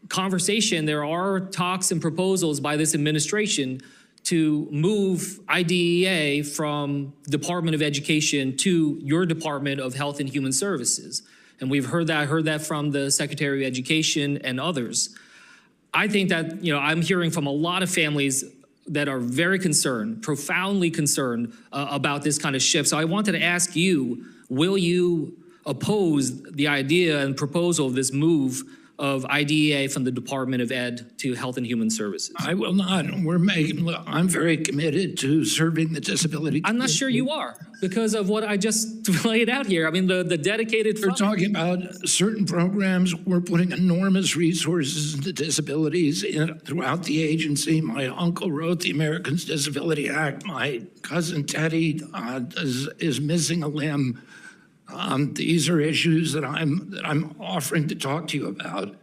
conversation, there are talks and proposals by this administration to move IDEA from Department of Education to your Department of Health and Human Services. And we've heard that. I heard that from the Secretary of Education and others. I think that, I'm hearing from a lot of families that are very concerned, profoundly concerned about this kind of shift. So I wanted to ask you, will you oppose the idea and proposal of this move of IDEA from the Department of Ed to Health and Human Services? I will not. I'm very committed to serving the disability community. I'm not sure you are because of what I just laid out here. I mean, the dedicated. We're talking about certain programs. We're putting enormous resources into disabilities throughout the agency. My uncle wrote the Americans with Disabilities Act. My cousin Teddy is missing a limb. These are issues that I'm offering to talk to you about.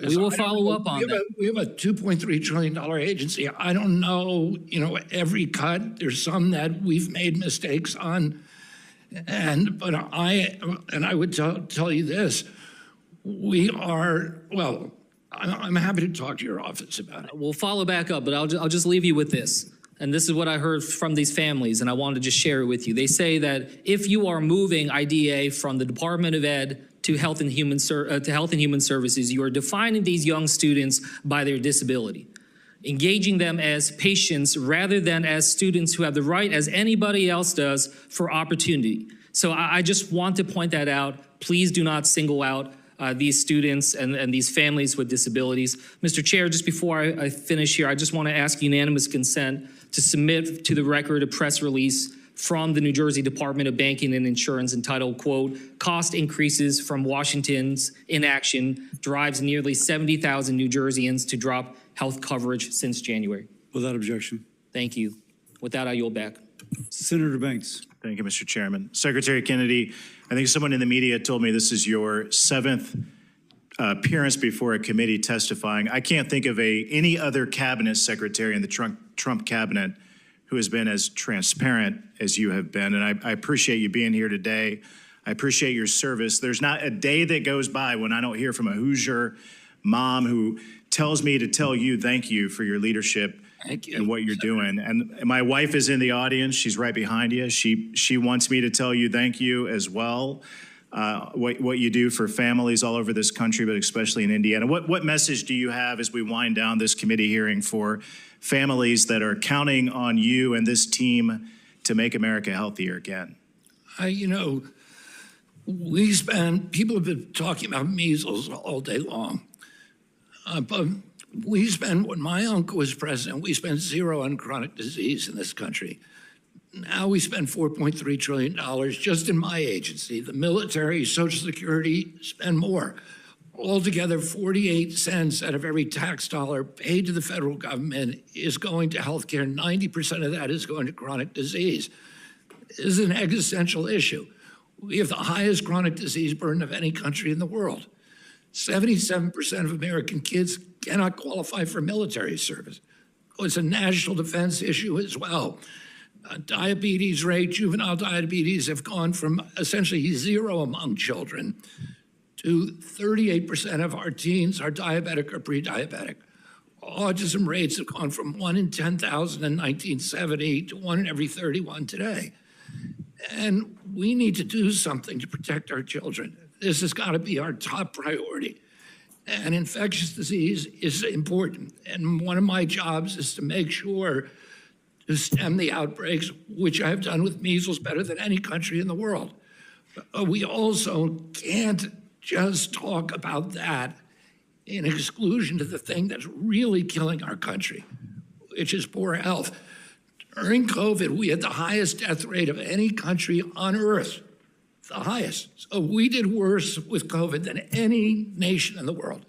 We will follow up on that. We have a $2.3 trillion agency. I don't know, every cut. There's some that we've made mistakes on, but I would tell you this: I'm happy to talk to your office about it. We'll follow back up, but I'll just leave you with this. And this is what I heard from these families, and I wanted to just share it with you. They say that if you are moving IDEA from the Department of Ed to Health and Human Services, you are defining these young students by their disability, engaging them as patients rather than as students who have the right, as anybody else does, for opportunity. So I just want to point that out. Please do not single out these students and these families with disabilities. Mr. Chair, just before I finish here, I just want to ask unanimous consent to submit to the record a press release from the New Jersey Department of Banking and Insurance entitled, quote, "Cost increases from Washington's inaction drives nearly 70,000 New Jerseyans to drop health coverage since January." Without objection. Thank you. With that, I yield back. Senator Banks. Thank you, Mr. Chairman. Secretary Kennedy, I think someone in the media told me this is your 7th appearance before a committee testifying. I can't think of any other cabinet secretary in the Trump cabinet who has been as transparent as you have been. And I appreciate you being here today. I appreciate your service. There's not a day that goes by when I don't hear from a Hoosier mom who tells me to tell you thank you for your leadership and what you're doing. And my wife is in the audience. She's right behind you. She wants me to tell you thank you as well. What you do for families all over this country, but especially in Indiana. What message do you have as we wind down this committee hearing for families that are counting on you and this team to make America healthier again? People have been talking about measles all day long. But when my uncle was president, we spent zero on chronic disease in this country. Now we spend $4.3 trillion just in my agency. The military, Social Security spend more. Altogether, 48 cents out of every tax dollar paid to the federal government is going to healthcare. 90% of that is going to chronic disease. This is an existential issue. We have the highest chronic disease burden of any country in the world. 77% of American kids cannot qualify for military service. It's a national defense issue as well. Diabetes rate, juvenile diabetes have gone from essentially zero among children to 38% of our teens are diabetic or pre-diabetic. Autism rates have gone from 1 in 10,000 in 1970 to 1 in every 31 today. And we need to do something to protect our children. This has got to be our top priority. And infectious disease is important. And one of my jobs is to make sure to stem the outbreaks, which I've done with measles better than any country in the world. We also can't just talk about that in exclusion to the thing that's really killing our country, which is poor health. During COVID, we had the highest death rate of any country on earth, the highest. So we did worse with COVID than any nation in the world.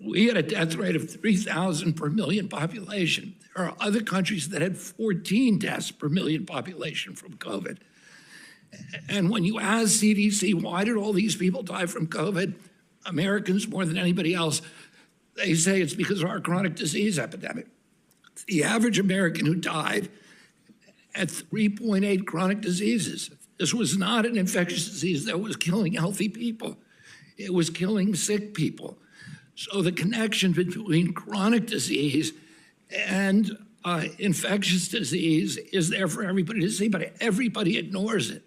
We had a death rate of 3,000 per million population. There are other countries that had 14 deaths per million population from COVID. And when you ask CDC, why did all these people die from COVID? Americans more than anybody else, they say it's because of our chronic disease epidemic. The average American who died had 3.8 chronic diseases. This was not an infectious disease that was killing healthy people. It was killing sick people. So the connection between chronic disease and infectious disease is there for everybody to see, but everybody ignores it.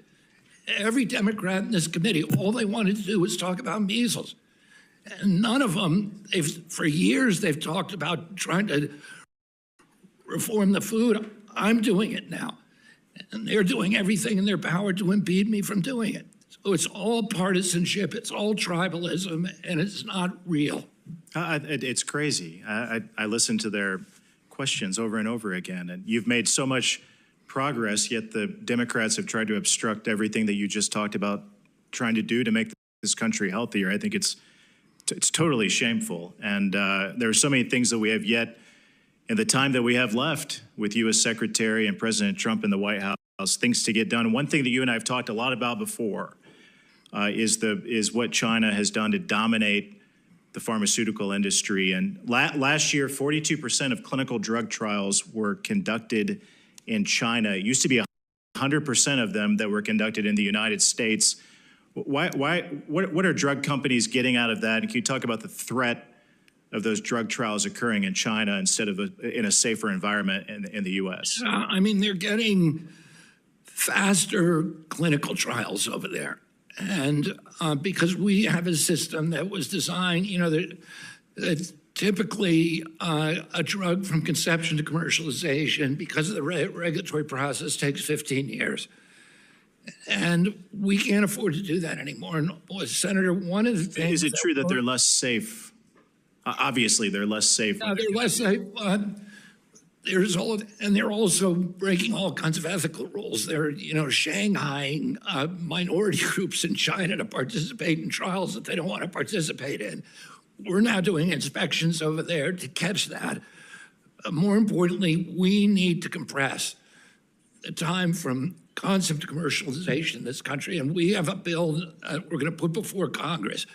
Every Democrat in this committee, all they wanted to do was talk about measles. And none of them, for years, they've talked about trying to reform the food. I'm doing it now. And they're doing everything in their power to impede me from doing it. So it's all partisanship, it's all tribalism, and it's not real. It's crazy. I listen to their questions over and over again, and you've made so much progress, yet the Democrats have tried to obstruct everything that you just talked about trying to do to make this country healthier. I think it's totally shameful. And there are so many things that we have yet in the time that we have left with you as Secretary and President Trump in the White House, things to get done. One thing that you and I have talked a lot about before is what China has done to dominate the pharmaceutical industry. And last year, 42% of clinical drug trials were conducted in China. It used to be 100% of them that were conducted in the United States. What are drug companies getting out of that? And can you talk about the threat of those drug trials occurring in China instead of in a safer environment in the U.S.? I memean, they're getting faster clinical trials over there. And because we have a system that was designed, that typically a drug from conception to commercialization, because of the regulatory process, takes 15 years. And we can't afford to do that anymore. And Senator, one of the things— Is it true that they're less safe? Obviously, they're less safe. No, they're less safe. And they're also breaking all kinds of ethical rules. They're, shanghaiing minority groups in China to participate in trials that they don't want to participate in. We're now doing inspections over there to catch that. More importantly, we need to compress the time from concept to commercialization in this country. And we have a bill we're going to put before Congress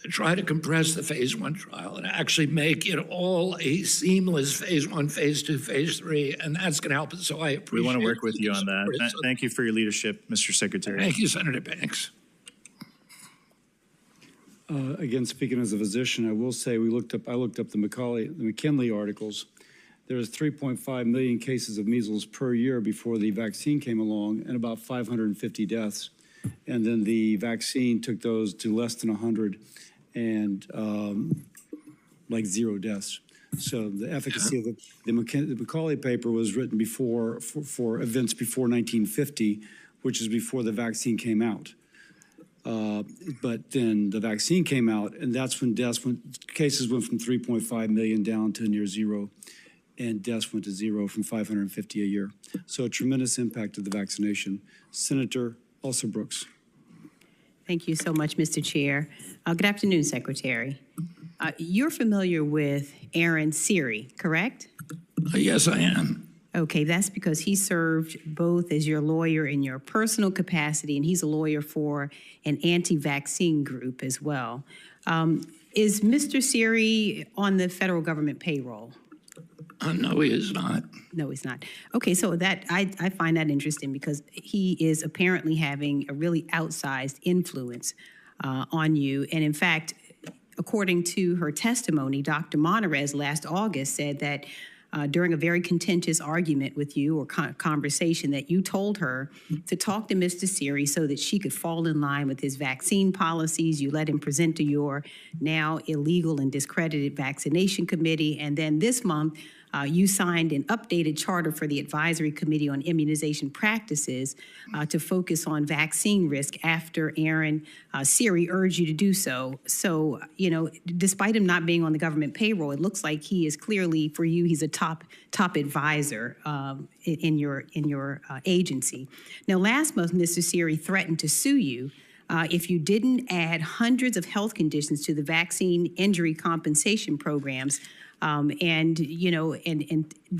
to try to compress the phase 1 trial and actually make it all a seamless phase 1, phase 2, phase 3, and that's going to help us. So I appreciate— We want to work with you on that. Thank you for your leadership, Mr. Secretary. Thank you, Senator Banks. Again, speaking as a physician, I will say I looked up the McKinley articles. There was 3.5 million cases of measles per year before the vaccine came along, and about 550 deaths. And then the vaccine took those to less than 100 and like 0 deaths. So the efficacy of the Macaulay paper was written before for events before 1950, which is before the vaccine came out. But then the vaccine came out, and that's when cases went from 3.5 million down to near 0, and deaths went to 0 from 550 a year. So a tremendous impact of the vaccination. Senator Brooks. Thank you so much, Mr. Chair. Good afternoon, Secretary. You're familiar with Aaron Siri, correct? Yes, I am. Okay, that's because he served both as your lawyer in your personal capacity, and he's a lawyer for an anti-vaccine group as well. Is Mr. Siri on the federal government payroll? No, he is not. No, he's not. Okay, so that I find that interesting because he is apparently having a really outsized influence on you. And in fact, according to her testimony, Dr. Monterez last August said that during a very contentious argument with you or conversation that you told her to talk to Mr. Siri so that she could fall in line with his vaccine policies. You let him present to your now illegal and discredited vaccination committee. And then this month, you signed an updated charter for the Advisory Committee on Immunization Practices to focus on vaccine risk after Aaron Siri urged you to do so. So, despite him not being on the government payroll, it looks like he is clearly, for you, he's a top advisor in your agency. Now, last month, Mr. Siri threatened to sue you if you didn't add hundreds of health conditions to the vaccine injury compensation programs. And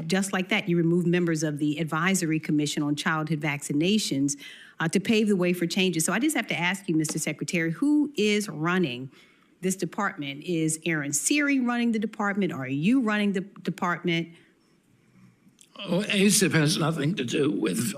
just like that, you removed members of the Advisory Commission on Childhood Vaccinations to pave the way for changes. So I just have to ask you, Mr. Secretary, who is running this department? Is Aaron Siri running the department? Are you running the department? Oh, ACIP has nothing to do with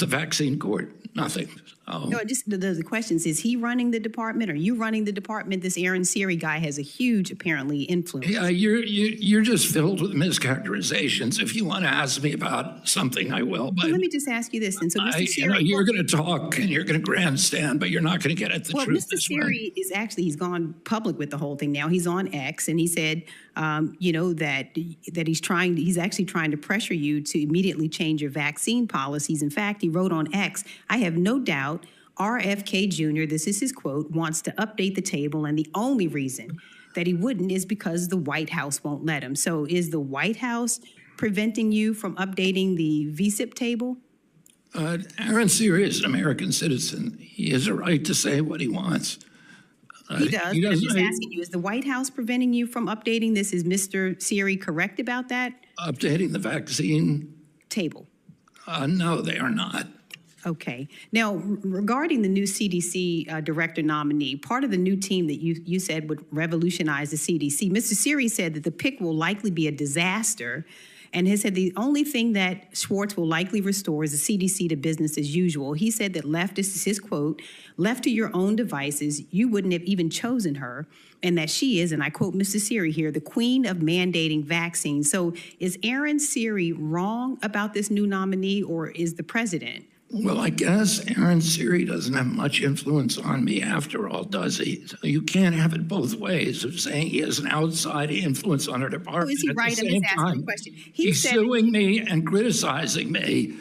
the vaccine court. Nothing. Oh. No, just the question is he running the department? Are you running the department? This Aaron Siri guy has a huge, apparently, influence. Yeah, you're just filled with mischaracterizations. If you want to ask me about something, I will. But Well, let me just ask you this. And so, Mr. Siri, you're going to talk and you're going to grandstand, but you're not going to get at the well, truth. Mr. Siri is actually, he's gone public with the whole thing now. He's on X, and he said, that he's actually trying to pressure you to immediately change your vaccine policies. In fact, he wrote on X, I have no doubt RFK Jr., this is his quote, wants to update the table, and the only reason that he wouldn't is because the White House won't let him. So is the White House preventing you from updating the VSIP table? Aaron Siri is an American citizen. He has a right to say what he wants. He does. I'm just asking you, is the White House preventing you from updating this? Is Mr. Siri correct about that? Updating the vaccine table? No, they are not. Okay. Now, regarding the new CDC director nominee, part of the new team that you said would revolutionize the CDC, Mr. Siri said that the pick will likely be a disaster, and has said the only thing that Schwartz will likely restore is the CDC to business as usual. He said that this is his quote, left to your own devices, you wouldn't have even chosen her, and that she is, and I quote Mr. Siri here, the queen of mandating vaccines. So is Aaron Siri wrong about this new nominee, or is the president? Well, I guess Aaron Siri doesn't have much influence on me after all, does he? So you can't have it both ways of saying he has an outside influence on our department. Oh, is he at right? the I'm same just asking time, a question. He's suing me and criticizing me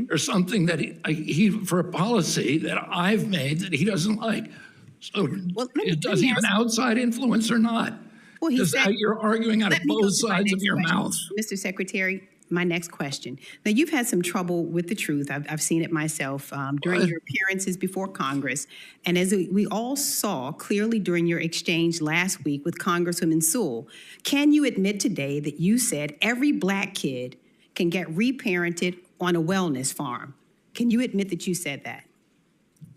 for something that for a policy that I've made that he doesn't like. So does he have an outside influence or not? Well, he said, you're arguing out of both sides of your mouth. Mr. Secretary, my next question. Now, you've had some trouble with the truth. I've seen it myself during your appearances before Congress. And as we all saw clearly during your exchange last week with Congresswoman Sewell, can you admit today that you said every Black kid can get reparented on a wellness farm? Can you admit that you said that?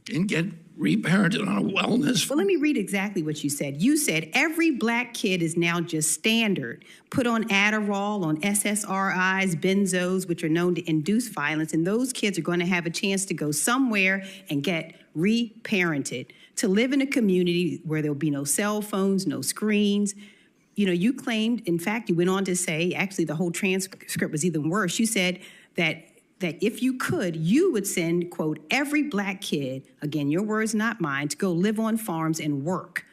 Can get reparented on a wellness farm? Well, let me read exactly what you said. You said every Black kid is now just standard, put on Adderall, on SSRIs, benzos, which are known to induce violence, and those kids are going to have a chance to go somewhere and get reparented, to live in a community where there'll be no cell phones, no screens. You know, you claimed, in fact, you went on to say, actually the whole transcript was even worse. You said that if you could, you would send, quote, every Black kid, again, your words, not mine, to go live on farms and work.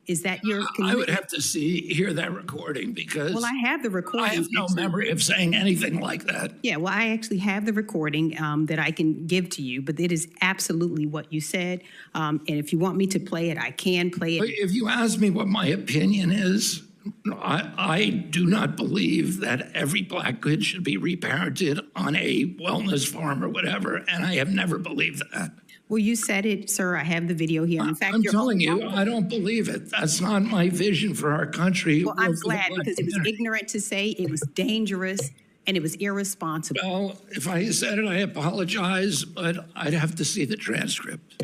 Is that your... I would have to hear that recording because... Well, I have the recording. I have no memory of saying anything like that. Yeah, well, I actually have the recording that I can give to you, but it is absolutely what you said. And if you want me to play it, I can play it. But if you ask me what my opinion is, I do not believe that every Black kid should be reparented on a wellness farm or whatever, and I have never believed that. Well, you said it, sir. I have the video here. In fact, I'm telling you, I don't believe it. That's not my vision for our country. Well, I'm glad because it was ignorant to say, it was dangerous, and it was irresponsible. Well, if I said it, I apologize, but I'd have to see the transcript.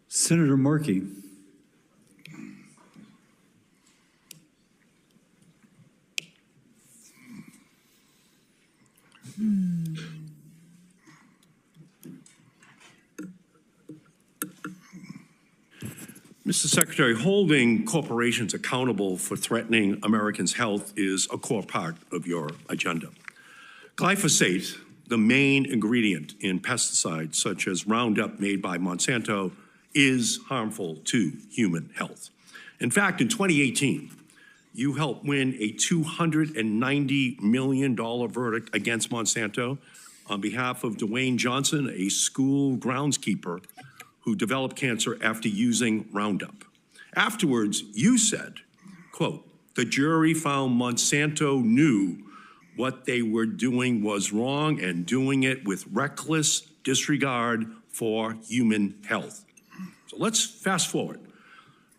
Senator Markey. Mr. Secretary, holding corporations accountable for threatening Americans' health is a core part of your agenda. Glyphosate, the main ingredient in pesticides such as Roundup made by Monsanto, is harmful to human health. In fact, in 2018, you helped win a $290 million verdict against Monsanto on behalf of Dwayne Johnson, a school groundskeeper who developed cancer after using Roundup. Afterwards, you said, quote, the jury found Monsanto knew what they were doing was wrong and doing it with reckless disregard for human health. So let's fast forward.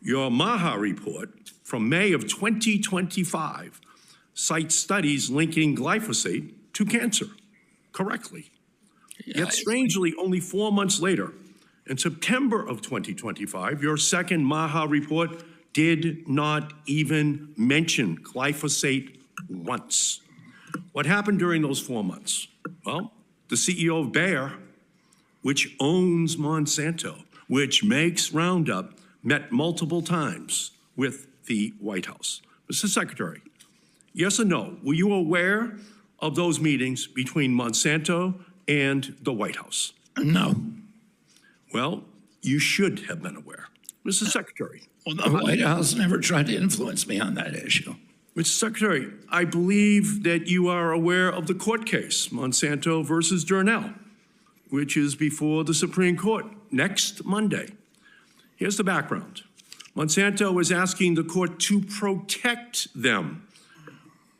Your MAHA report from May of 2025 cites studies linking glyphosate to cancer correctly. Yet strangely, only 4 months later, in September of 2025, your second MAHA report did not even mention glyphosate once. What happened during those 4 months? Well, the CEO of Bayer which owns Monsanto, which makes Roundup, met multiple times with the White House. Mr. Secretary, yes or no, were you aware of those meetings between Monsanto and the White House? No. Well, you should have been aware. Mr. Secretary. Well, the White House never tried to influence me on that issue. Mr. Secretary, I believe that you are aware of the court case, Monsanto versus Journal, which is before the Supreme Court next Monday. Here's the background. Monsanto is asking the court to protect them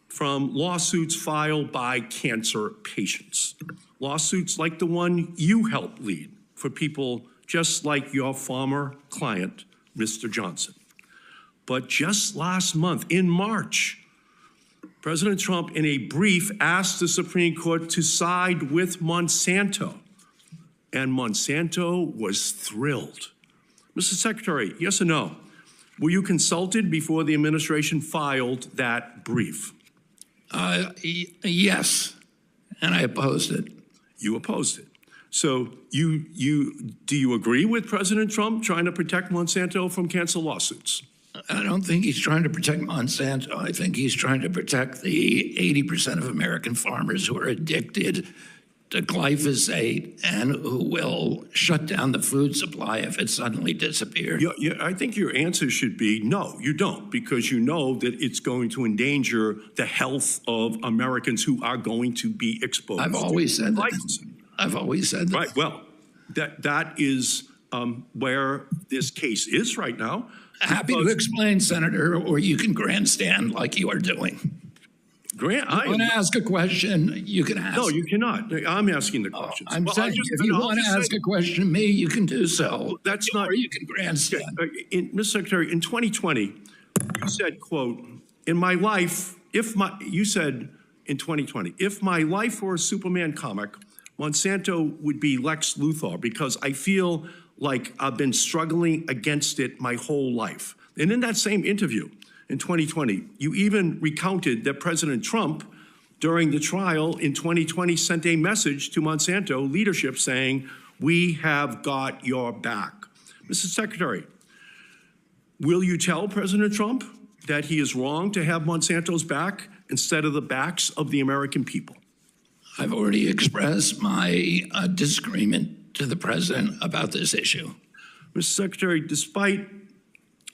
from lawsuits filed by cancer patients. Lawsuits like the one you helped lead for people just like your former client, Mr. Johnson. But just last month, in March, President Trump, in a brief, asked the Supreme Court to side with Monsanto, and Monsanto was thrilled. Mr. Secretary, yes or no? Were you consulted before the administration filed that brief? Yes, and I opposed it. You opposed it. So do you agree with President Trump trying to protect Monsanto from cancer lawsuits? I don't think he's trying to protect Monsanto. I think he's trying to protect the 80% of American farmers who are addicted to glyphosate and who will shut down the food supply if it suddenly disappears. I think your answer should be no, you don't, because you know that it's going to endanger the health of Americans who are going to be exposed. I've always said that. I've always said that. Right, well, that is where this case is right now. Happy to explain, Senator, or you can grandstand like you are doing. I want to ask a question, you can ask. No, you cannot. I'm asking the questions. I'm saying if you want to ask a question to me, you can do so. That's not. Or you can grandstand. Mr. Secretary, in 2020, you said, quote, in my life, you said in 2020, if my life were a Superman comic, Monsanto would be Lex Luthor because I feel like I've been struggling against it my whole life. And in that same interview in 2020, you even recounted that President Trump, during the trial in 2020, sent a message to Monsanto leadership saying, we have got your back. Mr. Secretary, will you tell President Trump that he is wrong to have Monsanto's back instead of the backs of the American people? I've already expressed my disagreement to the president about this issue. Mr. Secretary, despite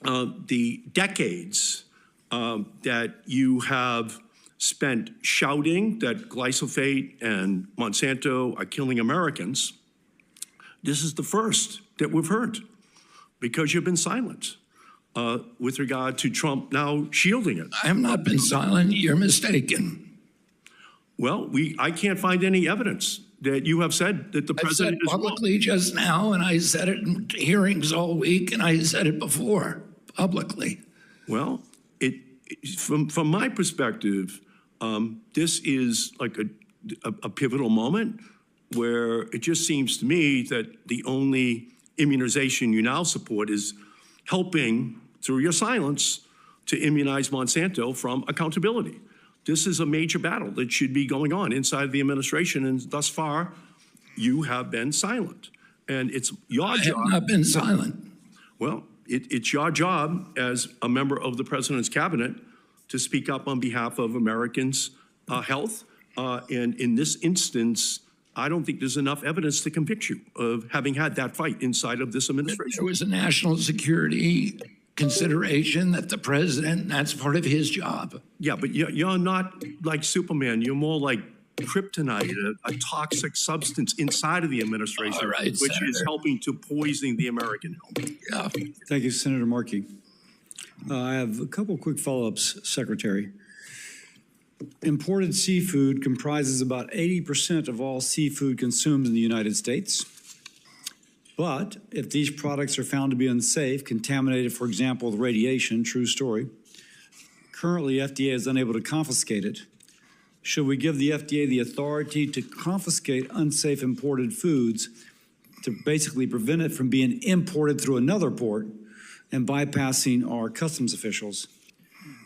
the decades that you have spent shouting that glyphosate and Monsanto are killing Americans, this is the first that we've heard because you've been silent with regard to Trump now shielding it. I have not been silent. You're mistaken. Well, I can't find any evidence that you have said that the president is publicly just now, and I said it in hearings all week, and I said it before publicly. Well, from my perspective, this is like a pivotal moment where it just seems to me that the only immunization you now support is helping, through your silence, to immunize Monsanto from accountability. This is a major battle that should be going on inside the administration, and thus far, you have been silent. And it's your job. I have not been silent. Well, it's your job as a member of the president's cabinet to speak up on behalf of Americans' health. And in this instance, I don't think there's enough evidence to convict you of having had that fight inside of this administration. There was a national security consideration that the president, that's part of his job. Yeah, but you're not like Superman. You're more like kryptonite, a toxic substance inside of the administration, right, which Senator. is helping to poison the American health. Yeah. Thank you, Senator Markey. I have a couple quick follow-ups, Secretary. Imported seafood comprises about 80% of all seafood consumed in the United States. But if these products are found to be unsafe, contaminated, for example, with radiation, true story, currently FDA is unable to confiscate it. Should we give the FDA the authority to confiscate unsafe imported foods to basically prevent it from being imported through another port and bypassing our customs officials?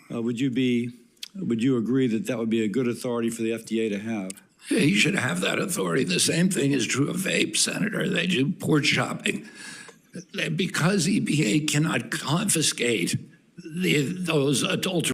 Would you agree that that would be a good authority for the FDA to have? He should have that authority. The same thing is true of vape, Senator. They do port shopping. Because EPA cannot confiscate those adulterants.